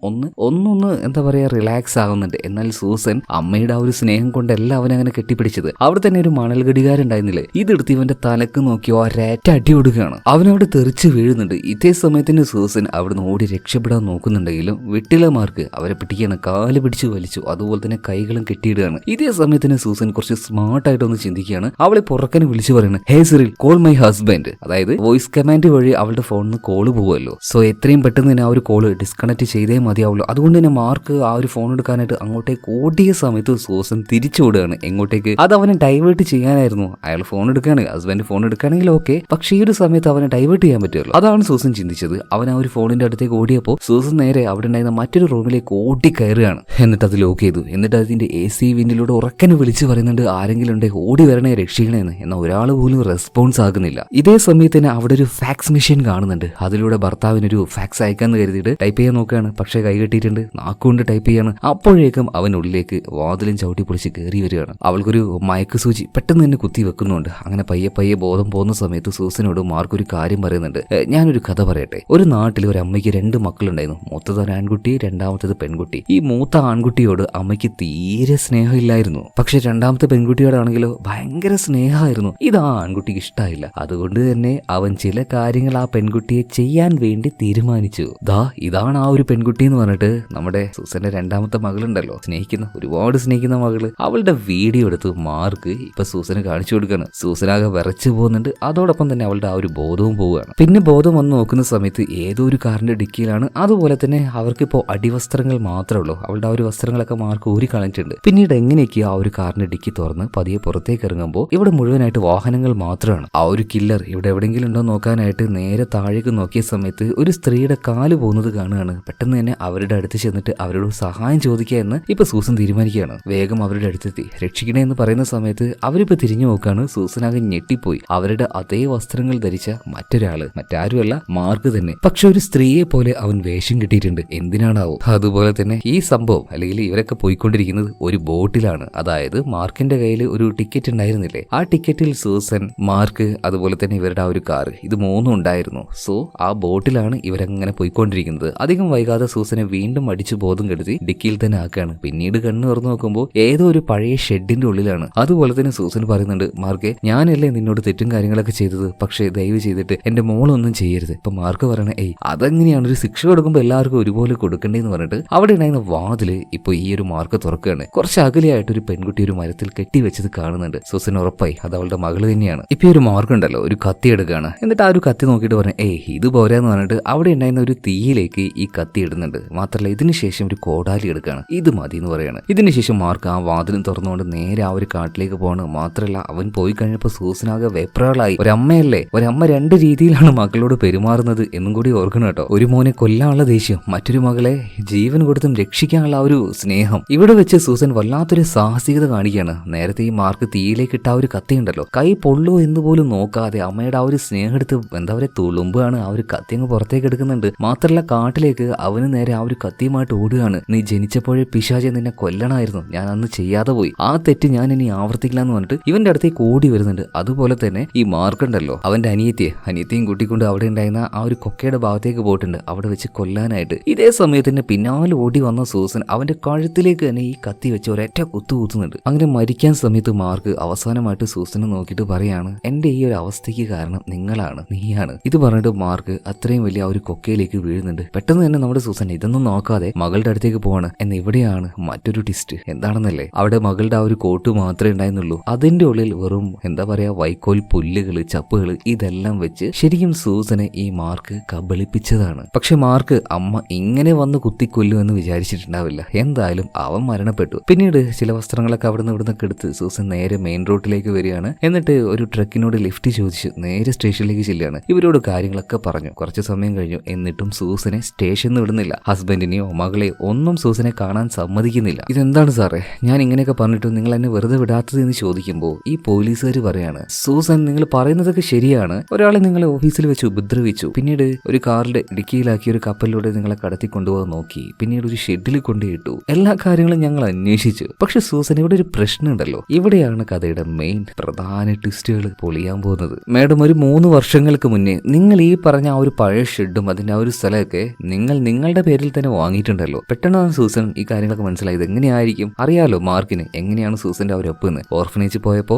ഒന്ന് എന്താ പറയാ റിലാക്സ് ആവുന്നുണ്ട്. എന്നാൽ സൂസൻ അമ്മയുടെ ആ ഒരു സ്നേഹം കൊണ്ടല്ല അവനങ്ങനെ കെട്ടിപ്പിടിച്ചത്. അവിടെ തന്നെ ഒരു മണൽ ഘടികാരുണ്ടായിരുന്നില്ലേ, ഇതെടുത്ത് ഇവന്റെ തലക്ക് നോക്കി ഒരേറ്റ അടി കൊടുക്കുകയാണ്. അവനവിടെ തെറിച്ച് വീഴുന്നുണ്ട്. ഇതേ സമയത്തിന് സൂസൻ അവിടുന്ന് ഓടി രക്ഷപ്പെടാൻ നോക്കുന്നുണ്ടെങ്കിലും വിട്ടിലമാർക്ക് അവരെ പിടിക്കാണ്, കാല് പിടിച്ച് വലിച്ചു, അതുപോലെ തന്നെ കൈകളും കെട്ടിയിടുകയാണ്. ഇതേ സമയത്തിന് സൂസൻ കുറച്ച് സ്മാർട്ടായിട്ടൊന്ന് ചിന്തിക്കുകയാണ്. അവളെ പുറക്കനെ വിളിച്ചു പറയുന്നത്, ഹേ സിറിൽ കോൾ മൈ ഹസ്ബൻഡ്. അതായത് വോയിസ് കമാൻഡ് വഴി അവളുടെ ഫോണിൽ നിന്ന് കോള് പോകുമല്ലോ. സോ എത്രയും പെട്ടെന്ന് തന്നെ ആ ഒരു കോള് ഡിസ്കണക്ട് ചെയ്തേ മതിയാവുള്ളൂ. അതുകൊണ്ട് തന്നെ മാർക്ക് ആ ഒരു ഫോൺ എടുക്കാനായിട്ട് അങ്ങോട്ടേക്ക് ഓടിയ സമയത്ത് സൂസൻ തിരിച്ചോടുകയാണ്. എങ്ങോട്ടേക്ക്? അത് അവനെ ഡൈവേർട്ട് ചെയ്യാനായിരുന്നു. അയാൾ ഫോൺ എടുക്കുകയാണ്, ഹസ്ബൻഡ് ഫോൺ എടുക്കുകയാണെങ്കിൽ ഓക്കെ, പക്ഷേ ഈ ഒരു സമയത്ത് അവനെ ഡൈവേർട്ട് ചെയ്യാൻ പറ്റുമല്ലോ. അതാണ് സൂസൻ ചിന്തിച്ചത്. അവൻ ആ ഒരു ഫോണിന്റെ അടുത്തേക്ക് ഓടിയപ്പോൾ സൂസൻ നേരെ അവിടെ ഉണ്ടായിരുന്ന മറ്റൊരു റൂമിലേക്ക് ഓടി കയറുകയാണ്. എന്നിട്ട് അത് ലോക്ക് ചെയ്തു. എന്നിട്ട് അതിന്റെ AC വിൻഡിലൂടെ ഉറക്കനെ വിളിച്ചു പറയുന്നുണ്ട്, ആരെങ്കിലും ഉണ്ടെ ഓടി വരണേ, രക്ഷിക്കണേന്ന്. എന്നാൽ ഒരാൾ പോലും റെസ്പോൺസ് ആകുന്നില്ല. ഇതേ സമയത്ത് തന്നെ അവിടെ ഒരു ഫാക്സ് മെഷീൻ കാണുന്നുണ്ട്. അതിലൂടെ ഭർത്താവിനൊരു ഫാക്സ് അയക്കാന്ന് കരുതിയിട്ട് ടൈപ്പ് ചെയ്യാൻ നോക്കുകയാണ്. പക്ഷേ കൈ കെട്ടിയിട്ടുണ്ട്, നാക്കുകൊണ്ട് ടൈപ്പ് ചെയ്യാണ്. അപ്പോഴേക്കും അവനുള്ളിലേക്ക് വാതിലും ചവിട്ടി പൊളിച്ച് കയറി വരികയാണ്. അവൾക്കൊരു മയക്ക് സൂചി പെട്ടെന്ന് തന്നെ കുത്തി വെക്കുന്നുണ്ട്. അങ്ങനെ പയ്യെ ബോധം പോകുന്ന സമയത്ത് സൂസനോട് മാർക്ക് ഒരു കാര്യം പറയുന്നുണ്ട്. ഞാനൊരു കഥ പറയട്ടെ. ഒരു നാട്ടിൽ ഒരു അമ്മയ്ക്ക് 2 മക്കളുണ്ടായിരുന്നു. മൂത്തത് ഒരു ആൺകുട്ടി, രണ്ടാമത്തത് പെൺകുട്ടി. ഈ മൂത്ത ആൺകുട്ടിയോട് അമ്മയ്ക്ക് തീരെ സ്നേഹമില്ലായിരുന്നു. പക്ഷെ രണ്ടാമത്തെ പെൺകുട്ടിയോടാണെങ്കിലോ ഭയങ്കര സ്നേഹമായിരുന്നു. ഇത് ആ ആൺകുട്ടിക്ക് ഇഷ്ടമായില്ല. അതുകൊണ്ട് തന്നെ അവൻ ചില കാര്യങ്ങൾ ആ പെൺകുട്ടിയെ ചെയ്യാൻ വേണ്ടി തീരുമാനിച്ചു. ഇതാണ് ആ ഒരു പെൺകുട്ടി എന്ന് പറഞ്ഞിട്ട് നമ്മുടെ സൂസന്റെ രണ്ടാമത്തെ മകളുണ്ടല്ലോ, ഒരുപാട് സ്നേഹിക്കുന്ന മകള്, അവളുടെ വീഡിയോ എടുത്ത് മാർക്ക് ഇപ്പൊ സൂസന് കാണിച്ചു കൊടുക്കാണ്. സൂസനാകെ വിറച്ചു പോകുന്നുണ്ട്. അതോടൊപ്പം തന്നെ അവളുടെ ആ ഒരു ബോധവും പോവുകയാണ്. പിന്നെ ബോധം വന്ന് നോക്കുന്ന സമയത്ത് ഏതോ ഒരു കാറിന്റെ ഡിക്കിയിലാണ്. അതുപോലെ തന്നെ അവർക്കിപ്പോ അടിവസ്ത്രങ്ങൾ മാത്രമേ ഉള്ളൂ. അവളുടെ ആ ഒരു വസ്ത്രങ്ങളൊക്കെ മാർക്ക് ഊരി കളഞ്ഞിട്ടുണ്ട്. പിന്നീട് എങ്ങനെയൊക്കെയോ ആ ഒരു കാറിന്റെ ഡിക്കി തുറന്ന് പതിയെ പുറത്തേക്ക് ഇറങ്ങുമ്പോൾ ഇവിടെ മുഴുവനായിട്ട് വാഹനങ്ങൾ മാത്രമാണ്. ആ ഒരു കില്ലർ ഇവിടെ എവിടെയെങ്കിലും ഉണ്ടോ നോക്കാനായിട്ട് നേരെ താഴേക്ക് നോക്കിയ സമയത്ത് ഒരു സ്ത്രീയുടെ കാല് പോകുന്നത് കാണുകയാണ്. പെട്ടെന്ന് തന്നെ അവരുടെ അടുത്ത് ചെന്നിട്ട് അവരോട് സഹായം ചോദിക്കുക എന്ന് ഇപ്പൊ സൂസൻ തീരുമാനിക്കുകയാണ്. വേഗം അവരുടെ അടുത്തെത്തി രക്ഷിക്കണേ എന്ന് പറയുന്ന സമയത്ത് അവരിപ്പോ തിരിഞ്ഞു നോക്കാണ്. സൂസനാകെ ഞെട്ടിപ്പോയി. അവരുടെ അതേ വസ്ത്രങ്ങൾ ധരിച്ച മറ്റാരുമല്ല മാർക്ക് തന്നെ. പക്ഷെ ഒരു സ്ത്രീയെ പോലെ അവൻ വേഷം കിട്ടിയിട്ടുണ്ട്. എന്തിനാണാവോ? അതുപോലെ തന്നെ ഈ സംഭവം അല്ലെങ്കിൽ ഇവരൊക്കെ പോയിക്കൊണ്ടിരിക്കുന്നത് ഒരു ബോട്ടിലാണ്. അതായത് മാർക്കിന്റെ കയ്യിൽ ഒരു ടിക്കറ്റ് ഉണ്ടായിരുന്നില്ലേ, ആ ടിക്കറ്റിൽ സൂസൻ, മാർക്ക്, അതുപോലെ തന്നെ ഇവരുടെ ആ ഒരു കാർ, ഇത് 3 ഉണ്ടായിരുന്നു. സോ ആ ബോട്ടിലാണ് ഇവരങ്ങനെ പോയിക്കൊണ്ടിരിക്കുന്നത്. അധികം വൈകാതെ സൂസനെ വീണ്ടും അടിച്ചു ബോധം കെടുത്തി ഡിക്കിയിൽ തന്നെ ആക്കാണ്. പിന്നീട് കണ്ണു തുറന്നു നോക്കുമ്പോൾ ഏതോ ഒരു പഴയ ഷെഡിന്റെ ഉള്ളിലാണ്. അതുപോലെ തന്നെ സൂസൻ പറയുന്നുണ്ട്, മാർക്കെ ഞാനല്ലേ നിന്നോട് തെറ്റും കാര്യങ്ങളൊക്കെ ചെയ്തത്, പക്ഷേ ദയവ് ചെയ്തിട്ട് എന്റെ മോളൊന്നും ചെയ്യരുത്. ഇപ്പൊ മാർക്ക് പറയണ, അതെങ്ങനെയാണ്, ഒരു ശിക്ഷ കൊടുക്കുമ്പോൾ എല്ലാവർക്കും ഒരുപോലെ കൊടുക്കണ്ടേന്ന് പറഞ്ഞിട്ട് അവിടെ ഉണ്ടായിരുന്ന വാതില് ഇപ്പൊ ഈ ഒരു മാർക്ക് തുറക്കുകയാണ്. കുറച്ച് അകലെയായിട്ട് ഒരു പെൺകുട്ടി ഒരു മരത്തിൽ കെട്ടിവെച്ചത് കാണുന്നുണ്ട്. സൂസൻ ഉറപ്പായി അത് അവളുടെ മകള് തന്നെയാണ്. ഇപ്പൊ ഒരു മാർക്ക് ഉണ്ടല്ലോ ഒരു കത്തി എടുക്കുകയാണ്. എന്നിട്ട് ആ ഒരു കത്തി നോക്കിയിട്ട് പറഞ്ഞു, ഇത് പോരാന്ന് പറഞ്ഞിട്ട് അവിടെ ഉണ്ടായിരുന്ന ഒരു തീയിലേക്ക് ഈ കത്തി ഇടുന്നുണ്ട്. മാത്രമല്ല ഇതിനുശേഷം ഒരു കോടാലി എടുക്കുകയാണ്. ഇത് മതി എന്ന് പറയാണ്. ഇതിനുശേഷം മാർക്ക് ആ വാതിലും തുറന്നുകൊണ്ട് നേരെ ആ ഒരു കാട്ടിലേക്ക് പോവാണ്. മാത്രമല്ല അവൻ പോയി കഴിഞ്ഞപ്പോൾ സൂസനാകെ വെപ്രാളായി. ഒരമ്മയല്ലേ, ഒരമ്മ 2 രീതിയിലാണ് മക്കളോട് പെരുമാറുന്നത് എന്നും കൂടി ഓർക്കണം കേട്ടോ. ഒരു മോനെ കൊല്ലാനുള്ള ദേഷ്യം, മറ്റൊരു മകളെ ജീവൻ കൊടുത്തും രക്ഷിക്കാനുള്ള ആ ഒരു സ്നേഹം. ഇവിടെ വെച്ച് സൂസൻ വല്ലാത്തൊരു സാഹസികത കാണിക്കുകയാണ്. നേരത്തെ ഈ മാർക്ക് തീയിലേക്ക് ഇട്ട ആ ഒരു കത്തി ഉണ്ടല്ലോ, കൈ പൊള്ളോ എന്ന് പോലും നോക്കാതെ അമ്മയുടെ ആ ഒരു സ്നേഹം എടുത്ത് എന്താ പറയുക തുളുമ്പാണ്. ആ ഒരു കത്തി അങ്ങ് പുറത്തേക്ക് എടുക്കുന്നുണ്ട്. മാത്രമല്ല കാട്ടിലേക്ക് അവന് നേരെ ആ ഒരു കത്തിയുമായിട്ട് ഓടുകയാണ്. നീ ജനിച്ചപ്പോഴേ പിശാചെ നിന്നെ കൊല്ലണമായിരുന്നു, ഞാൻ അന്ന് ചെയ്യാതെ പോയി, ആ തെറ്റ് ഞാൻ ഇനി ആവർത്തിക്കില്ല എന്ന് പറഞ്ഞിട്ട് ഇവന്റെ അടുത്തേക്ക് ഓടി വരുന്നുണ്ട്. അതുപോലെ തന്നെ ഈ മാർക്കുണ്ടല്ലോ അവന്റെ അനിയത്തെയും കൂട്ടിക്കൊണ്ട് അവിടെ ഉണ്ടായിരുന്ന ആ ഒരു കൊക്കയുടെ ഭാഗത്തേക്ക് പോയിട്ടുണ്ട്, അവിടെ വെച്ച് കൊല്ലാനായിട്ട്. ഇതേ സമയത്തിന്റെ പിന്നാലെ ഓടി വന്ന സൂസൻ അവന്റെ കഴുത്തിലേക്ക് തന്നെ ഈ കത്തി വെച്ച് ഒരൊറ്റ കുത്തുന്നുണ്ട്. അങ്ങനെ മരിക്കാൻ സമയത്ത് മാർക്ക് അവസാനമായിട്ട് സൂസനെ നോക്കിയിട്ട് പറയാണ്, എന്റെ ഈ ഒരു അവസ്ഥയ്ക്ക് കാരണം നീയാണ്. ഇത് പറഞ്ഞിട്ട് മാർക്ക് അത്രയും വലിയ ആ ഒരു കൊക്കയിലേക്ക് വീഴുന്നുണ്ട്. പെട്ടെന്ന് തന്നെ നമ്മുടെ സൂസൻ ഇതൊന്നും നോക്കാതെ മകളുടെ അടുത്തേക്ക് പോവാണ്. എന്ന് ഇവിടെയാണ് മറ്റൊരു ട്വിസ്റ്റ്. എന്താണെന്നല്ലേ, അവിടെ മകളുടെ ആ ഒരു കോട്ട് മാത്രമേ ഉണ്ടായിരുന്നുള്ളൂ. അതിന്റെ ഉള്ളിൽ വെറും എന്താ പറയാ വൈക്കോൽ, പുല്ലുകള്, ചപ്പുകള് ഇതെല്ലാം വെച്ച് ശരിക്കും സൂസനെ ഈ മാർക്ക് കബളിപ്പിച്ചതാണ്. പക്ഷെ മാർക്ക് അമ്മ ഇങ്ങനെ വന്ന് കുത്തിക്കൊല്ലുമെന്ന് വിചാരിച്ചിട്ടുണ്ടാവില്ല. എന്തായാലും അവൻ മരണപ്പെട്ടു. പിന്നീട് ചില വസ്ത്രങ്ങളൊക്കെ അവിടുന്ന് ഇവിടുന്നൊക്കെ എടുത്ത് സൂസൻ നേരെ മെയിൻ റോഡിലേക്ക് വരികയാണ്. എന്നിട്ട് ഒരു ട്രക്കിനോട് ലിഫ്റ്റ് ചോദിച്ച് നേരെ സ്റ്റേഷനിലേക്ക് ചെല്ലുകയാണ്. ഇവരോട് കാര്യങ്ങളൊക്കെ പറഞ്ഞു. കുറച്ച് സമയം കഴിഞ്ഞു. എന്നിട്ടും സൂസനെ സ്റ്റേഷനിൽ വിടുന്നില്ല. ഹസ്ബൻഡിനെയോ മകളെയോ ഒന്നും സൂസനെ കാണാൻ സമ്മതിക്കുന്നില്ല. ഇതെന്താണ് സാറേ ഞാൻ ഇങ്ങനെയൊക്കെ പറഞ്ഞിട്ട് നിങ്ങൾ എന്നെ വെറുതെ വിടാത്തത് എന്ന് ചോദിക്കുമ്പോൾ ഈ പോലീസുകാർ പറയാണ്, സൂസൻ നിങ്ങൾ പറയുന്നതൊക്കെ ശരിയാണ്, ഒരാളെ നിങ്ങളെ ഓഫീസിൽ വെച്ച് ഉപദ്രവിച്ചു, പിന്നീട് ഒരു കാറിന്റെ ഇടുക്കിയിലാക്കി ഒരു കപ്പലിലൂടെ നിങ്ങളെ കടത്തി കൊണ്ടുപോകാൻ നോക്കി, പിന്നീട് ഒരു ഷെഡിൽ കൊണ്ടുപോയിട്ടു, എല്ലാ കാര്യങ്ങളും ഞങ്ങൾ അന്വേഷിച്ചു. പക്ഷെ സൂസൻ ഇവിടെ ഒരു പ്രശ്നമുണ്ടല്ലോ, ഇവിടെയാണ് കഥയുടെ മെയിൻ പ്രധാന ട്വിസ്റ്റുകൾ പൊളിയാൻ പോകുന്നത്. മാഡം ഒരു 3 വർഷങ്ങൾക്ക് മുന്നേ നിങ്ങൾ ഈ പറഞ്ഞ ആ ഒരു പഴയ ഷെഡും അതിന്റെ ആ ഒരു സ്ഥലമൊക്കെ നിങ്ങളുടെ പേരിൽ തന്നെ വാങ്ങിയിട്ടുണ്ടല്ലോ. പെട്ടെന്നാണ് സൂസൻ ഈ കാര്യങ്ങളൊക്കെ മനസ്സിലായത്. എങ്ങനെയായിരിക്കും അറിയാലോ മാർക്കിന് എങ്ങനെയാണ് സൂസന്റെ ആ ഒരു ഒപ്പ്. ഓർഫനേജ് പോയപ്പോ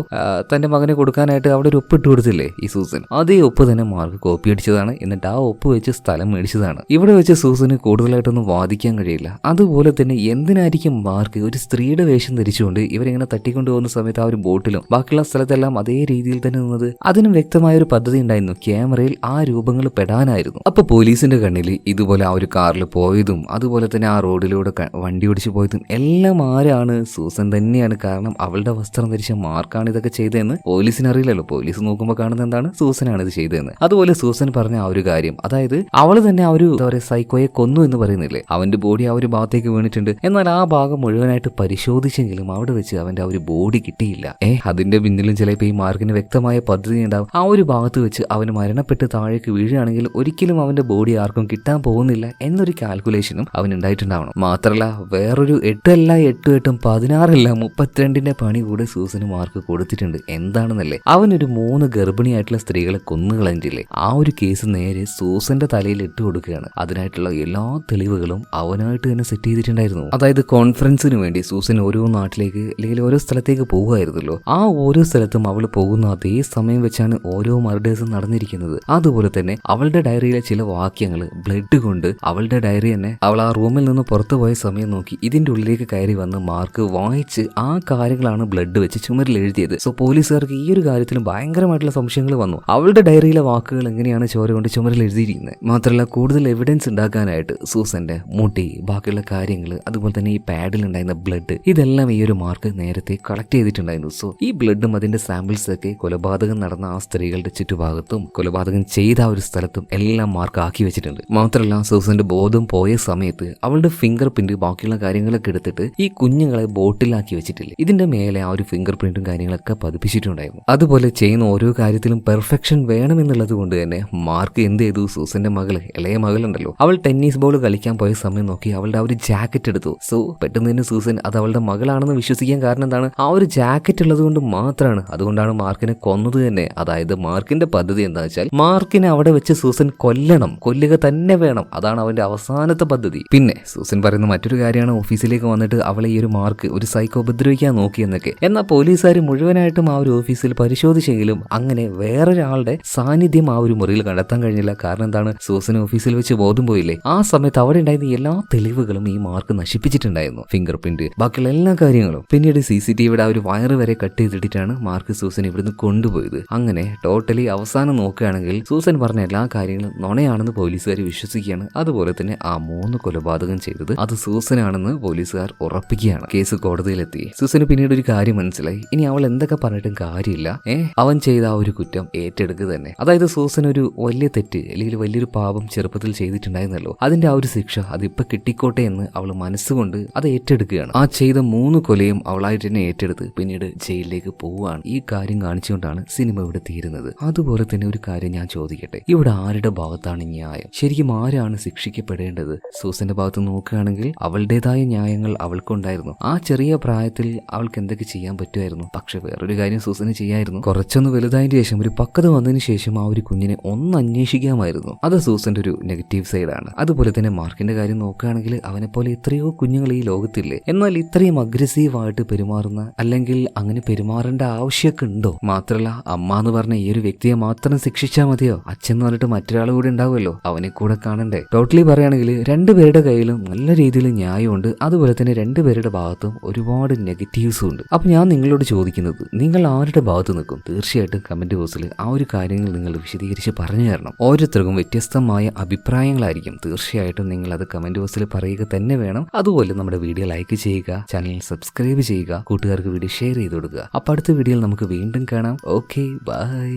തന്റെ മകനെ കൊടുക്കാനായിട്ട് അവിടെ ഒരു ഒപ്പ് ഇട്ട് കൊടുത്തില്ലേ ഈ സൂസൻ, അതേ ഒപ്പ് തന്നെ മാർക്ക് കോപ്പി അടിച്ചതാണ്. എന്നിട്ട് ആ ഒപ്പ് വെച്ച് സ്ഥലം മേടിച്ചതാണ്. ഇവിടെ വെച്ച് സൂസന് കൂടുതലായിട്ടൊന്നും വാദിക്കാൻ കഴിയില്ല. അതുപോലെ തന്നെ എന്തിനായിരിക്കും മാർക്ക് ഒരു സ്ത്രീയുടെ വേഷം ധരിച്ചുകൊണ്ട് ഇവരിങ്ങനെ തട്ടിക്കൊണ്ടുപോകുന്ന സമയത്ത് ആ ഒരു ബോട്ടിലും ബാക്കിയുള്ള സ്ഥലത്തെല്ലാം അതേ രീതിയിൽ തന്നെ നിന്നത്? അതിനും വ്യക്തമായ ഒരു പദ്ധതി ഉണ്ടായിരുന്നു, ക്യാമറയിൽ ആ രൂപങ്ങൾ പെടാനായിരുന്നു. അപ്പൊ പോലീസിന്റെ കണ്ണിൽ ഇതുപോലെ ആ ഒരു കാറിൽ പോയതും അതുപോലെ തന്നെ ആ റോഡിലൂടെ വണ്ടി ഓടിച്ചു പോയതും എല്ലാം ആരാണ്? സൂസൻ തന്നെയാണ്. കാരണം അവളുടെ വസ്ത്രം ധരിച്ച മാർക്കാണ് ഇതൊക്കെ ചെയ്തതെന്ന് പോലീസിന് അറിയില്ലല്ലോ. പോലീസ് നോക്കുമ്പോൾ കാണുന്നത് എന്താണ്? സൂസനാണ് ഇത് ചെയ്തതെന്ന്. അതുപോലെ സൂസൻ പറഞ്ഞ ആ ഒരു കാര്യം, അതായത് അവള് തന്നെ ആ ഒരു എന്താ പറയുക സൈക്കോയെ കൊന്നു എന്ന് പറയുന്നില്ലേ, അവന്റെ ബോഡി ആ ഒരു ഭാഗത്തേക്ക് വീണിട്ടുണ്ട്. എന്നാൽ ആ ഭാഗം മുഴുവനായിട്ട് പരിശോധിച്ചെങ്കിലും അവിടെ വെച്ച് അവന്റെ ആ ഒരു ബോഡി കിട്ടിയില്ല. അതിന്റെ പിന്നിലും ചിലപ്പോൾ ഈ മാർക്കിന് വ്യക്തമായ പദ്ധതി ഉണ്ടാവും. ആ ഒരു ഭാഗത്ത് വെച്ച് അവന് മരണപ്പെട്ട് താഴേക്ക് വീഴുകയാണെങ്കിൽ ഒരിക്കലും അവന്റെ ബോഡി ആർക്കും കിട്ടാൻ പോകുന്നില്ല എന്നൊരു കാൽക്കുലേഷനും അവൻ ഉണ്ടായിട്ടുണ്ടാവണം. മാത്രമല്ല വേറൊരു 8 അല്ല 8 8 16 അല്ല 32ന്റെ പണി കൂടെ സൂസന് മാർക്ക് കൊടുത്തിട്ടുണ്ട്. എന്താണെന്നല്ലേ, അവനൊരു 3 ഗർഭിണിയായിട്ടുള്ള സ്ത്രീകളെ കൊന്നുകളഞ്ഞില്ലേ, ആ ഒരു കേസ് നേരെ സൂസന്റെ തലയിൽ ഇട്ട് കൊടുക്കുകയാണ്. അതിനായിട്ടുള്ള എല്ലാ തെളിവുകളും അവനായിട്ട് തന്നെ സെറ്റ് ചെയ്തിട്ടുണ്ടായിരുന്നു. അതായത് കോൺഫറൻസിന് വേണ്ടി സൂസൻ ഓരോ നാട്ടിലേക്ക് അല്ലെങ്കിൽ ഓരോ സ്ഥലത്തേക്ക് പോകുമായിരുന്നല്ലോ. ആ ഓരോ സ്ഥലത്തും അവൾ പോകുന്ന അതേ സമയം വെച്ചാണ് ഓരോ മർഡേഴ്സും നടന്നിരിക്കുന്നത്. അതുപോലെ തന്നെ അവളുടെ ഡയറിയിലെ ചില വാക്യങ്ങൾ ബ്ലഡ് കൊണ്ട് അവളുടെ ഡയറി തന്നെ അവൾ ആ റൂമിൽ നിന്ന് പുറത്തു പോയ സമയം നോക്കി ഇതിന്റെ ഉള്ളിലേക്ക് കയറി വന്ന് മാർക്ക് വായിച്ച് ആ കാര്യങ്ങളാണ് ബ്ലഡ് വെച്ച് ചുമരിൽ എഴുതിയത്. സോ പോലീസുകാർക്ക് ഈ ഒരു കാര്യത്തിലും ഭയങ്കരമായിട്ടുള്ള സംശയങ്ങൾ വന്നു. അവളുടെ ഡയറിയിലെ വാക്കുകൾ എങ്ങനെയാണ് ചോര കൊണ്ട് ചുമരിൽ എഴുതിയിരിക്കുന്നത്? മാത്രമല്ല കൂടുതൽ എവിഡൻസ് ഉണ്ടാക്കാനായിട്ട് സൂസന്റെ മുടി, ബാക്കിയുള്ള കാര്യങ്ങൾ, അതുപോലെ തന്നെ ഈ പാഡിൽ ഉണ്ടായിരുന്ന ബ്ലഡ്, ഇതെല്ലാം ഈ ഒരു മാർക്ക് നേരത്തെ കളക്ട് ചെയ്തിട്ടുണ്ടായിരുന്നു. സോ ഈ ബ്ലഡും അതിന്റെ സാമ്പിൾസ് ഒക്കെ കൊലപാതകം നടന്ന ആ സ്ത്രീകളുടെ ചുറ്റുഭാഗത്തും കൊലപാതകം ചെയ്ത ആ ഒരു സ്ഥലത്തും എല്ലാം മാർക്ക് ആക്കി വെച്ചിട്ടുണ്ട്. മാത്രമല്ല സൂസന്റെ ബോധം പോയ സമയത്ത് അവളുടെ ഫിംഗർ പ്രിന്റ് ബാക്കിയുള്ള കാര്യങ്ങളൊക്കെ എടുത്തിട്ട് ഈ കുഞ്ഞുങ്ങളെ ബോട്ടിലാക്കി വെച്ചിട്ടില്ല, ഇതിന്റെ മേലെ ആ ഒരു ഫിംഗർ പ്രിന്റും കാര്യങ്ങളൊക്കെ പതിപ്പിച്ചിട്ടുണ്ടായിരുന്നു. അതുപോലെ ചെയ്യുന്ന ഓരോ കാര്യത്തിലും പെർഫെക്ഷൻ വേണമെന്നുള്ളത് കൊണ്ട് തന്നെ മാർക്ക് എന്ത് ചെയ്തു? സൂസന്റെ മകള്, ഇളയ മകളുണ്ടല്ലോ, അവൾ ടെന്നീസ് ബോൾ കളിക്കാൻ പോയ സമയം നോക്കി അവളുടെ ആ ഒരു ജാക്കറ്റ് എടുത്തു. സോ പെട്ടെന്ന് തന്നെ സൂസൻ അത് അവളുടെ മകളാണെന്ന് വിശ്വസിക്കാൻ കാരണം എന്താണ്? ആ ഒരു ജാക്കറ്റ് ഉള്ളത് കൊണ്ട് മാത്രമാണ്. അതുകൊണ്ടാണ് മാർക്കിനെ കൊന്നത് തന്നെ. അതായത് മാർക്കിന്റെ പദ്ധതി എന്താ വെച്ചാൽ മാർക്കിനെ അവിടെ വെച്ച് സൂസൻ കൊല്ലുക തന്നെ വേണം. അതാണ് അവന്റെ അവസാനത്തെ പദ്ധതി. പിന്നെ സൂസൻ പറയുന്ന മറ്റൊരു കാര്യമാണ് ഓഫീസിലേക്ക് വന്നിട്ട് അവളെ ഈ ഒരു മാർക്ക് ഒരു സൈക്കോ ഉപദ്രവിക്കാൻ നോക്കിയെന്നൊക്കെ. എന്നാൽ പോലീസുകാർ മുഴുവനായിട്ടും ആ ഒരു ഓഫീസിൽ പരിശോധിച്ചെങ്കിലും അങ്ങനെ വേറൊരാളുടെ സാന്നിധ്യം ആ ഒരു മുറിയിൽ കണ്ടെത്താൻ കഴിഞ്ഞില്ല. കാരണം എന്താണ്? സൂസൻ ഓഫീസിൽ വെച്ച് ബോധം പോയില്ലേ, ആ സമയത്ത് അവിടെ ഉണ്ടായിരുന്ന എല്ലാ തെളിവുകളും ഈ മാർക്ക് നശിപ്പിച്ചിട്ടുണ്ടായിരുന്നു. ഫിംഗർ പ്രിന്റ്, ബാക്കിയുള്ള എല്ലാ കാര്യങ്ങളും. പിന്നീട് CCTVയുടെ ആ ഒരു വയറ് വരെ കട്ട് ചെയ്തിട്ടാണ് മാർക്ക് സൂസൻ ഇവിടുന്ന് കൊണ്ടുപോയത്. അങ്ങനെ ടോട്ടലി അവസാനം നോക്കുകയാണെങ്കിൽ സൂസൻ പറഞ്ഞ എല്ലാ കാര്യങ്ങളും നുണയാണെന്ന് പോലീസുകാർ വിശ്വസിക്കുകയാണ്. അതുപോലെ തന്നെ ആ 3 കൊലപാതകം ചെയ്തത് അത് സൂസനാണെന്ന് പോലീസുകാർ ഉറപ്പിക്കുകയാണ്. കേസ് കോടതിയിലെത്തി. സൂസന് പിന്നീട് ഒരു കാര്യം മനസ്സിലായി, ഇനി അവൾ എന്തൊക്കെ പറഞ്ഞിട്ടും കാര്യമില്ല, അവൻ ചെയ്ത ആ ഒരു കുറ്റം ഏറ്റെടുക്കുക തന്നെ. അതായത് സൂസൻ ഒരു വലിയ തെറ്റ് അല്ലെങ്കിൽ വലിയൊരു പാപം ചെറുപ്പത്തിൽ ചെയ്തിട്ടുണ്ടായിരുന്നല്ലോ, അതിന്റെ ആ ഒരു ശിക്ഷ അതിപ്പോ കിട്ടിക്കോട്ടെ എന്ന് അവൾ മനസ്സുകൊണ്ട് അത് ഏറ്റെടുക്കുകയാണ്. ആ ചെയ്ത 3 കൊലയും അവളായിട്ട് തന്നെ ഏറ്റെടുത്ത് പിന്നീട് ജയിലിലേക്ക് പോവുകയാണ്. ഈ കാര്യം കാണിച്ചുകൊണ്ടാണ് സിനിമ ഇവിടെ തീരുന്നത്. അതുപോലെ തന്നെ ഒരു കാര്യം ഞാൻ ചോദിക്കട്ടെ, ഇവിടെ ആരുടെ ഭാഗത്താണ് ന്യായം? ശരിക്കും ആരാണ് ശിക്ഷിക്കപ്പെടേണ്ടത്? സൂസന്റെ ഭാഗത്ത് നോക്കുകയാണെങ്കിൽ അവളുടേതായ ന്യായങ്ങൾ അവൾക്കുണ്ടായിരുന്നു. ആ ചെറിയ പ്രായത്തിൽ അവൾക്ക് എന്തൊക്കെ ചെയ്യാൻ പറ്റുമായിരുന്നു. പക്ഷെ വേറൊരു കാര്യം സൂസന് ചെയ്യായിരുന്നു. കുറച്ചൊന്ന് വലുതായതിനു ശേഷം ഒരു പക്വത വന്നതിന് ശേഷം ആ ഒരു കുഞ്ഞിനെ ഒന്ന് അന്വേഷിക്കാമായിരുന്നു. അത് സൂസന്റെ ഒരു നെഗറ്റീവ് സൈഡാണ്. അതുപോലെ തന്നെ മാർക്കിന്റെ കാര്യം നോക്കുകയാണെങ്കിൽ അവനെ പോലെ എത്രയോ കുഞ്ഞുങ്ങൾ ഈ ലോകത്തില്ലേ, എന്നാൽ ഇത്രയും അഗ്രസീവായിട്ട് പെരുമാറുന്ന അല്ലെങ്കിൽ അങ്ങനെ പെരുമാറേണ്ട ആവശ്യമൊക്കെ ഉണ്ടോ? മാത്രമല്ല അമ്മ എന്ന് പറഞ്ഞ ഈ ഒരു വ്യക്തിയെ മാത്രം ശിക്ഷിച്ചാൽ മതിയോ? അച്ഛൻ എന്ന് പറഞ്ഞിട്ട് മറ്റൊരാൾ കൂടെ ഉണ്ടാവുമല്ലോ, അവനെ കൂടെ കാണണ്ടേ? ടോട്ടലി പറയുകയാണെങ്കിൽ 2 പേരുടെ കയ്യിലും നല്ല രീതിയിൽ ന്യായമുണ്ട്. അതുപോലെ തന്നെ 2 പേരുടെ ഭാഗത്തും ഒരുപാട് നെഗറ്റീവ്സും ഉണ്ട്. അപ്പൊ ഞാൻ നിങ്ങളോട് ചോദിക്കുന്നത്, നിങ്ങൾ ആരുടെ ഭാഗത്ത് നിൽക്കും? തീർച്ചയായിട്ടും കമന്റ് ബോക്സിൽ ആ ഒരു കാര്യങ്ങൾ നിങ്ങൾ വിശദീകരിച്ച് പറഞ്ഞു തരണം. ഓരോരുത്തർക്കും വ്യത്യസ്തമായ അഭിപ്രായങ്ങളായിരിക്കും. തീർച്ചയായിട്ടും നിങ്ങൾ അത് കമന്റ് ബോക്സിൽ പറയുക തന്നെ വേണം. അതുപോലെ നമ്മുടെ വീഡിയോ ലൈക്ക് ചെയ്യുക, ചാനൽ സബ്സ്ക്രൈബ് ചെയ്യുക, കൂട്ടുകാർക്ക് വീഡിയോ ഷെയർ ചെയ്ത് കൊടുക്കുക. അപ്പൊ അടുത്ത വീഡിയോയിൽ നമുക്ക് വീണ്ടും കാണാം. Okay, by.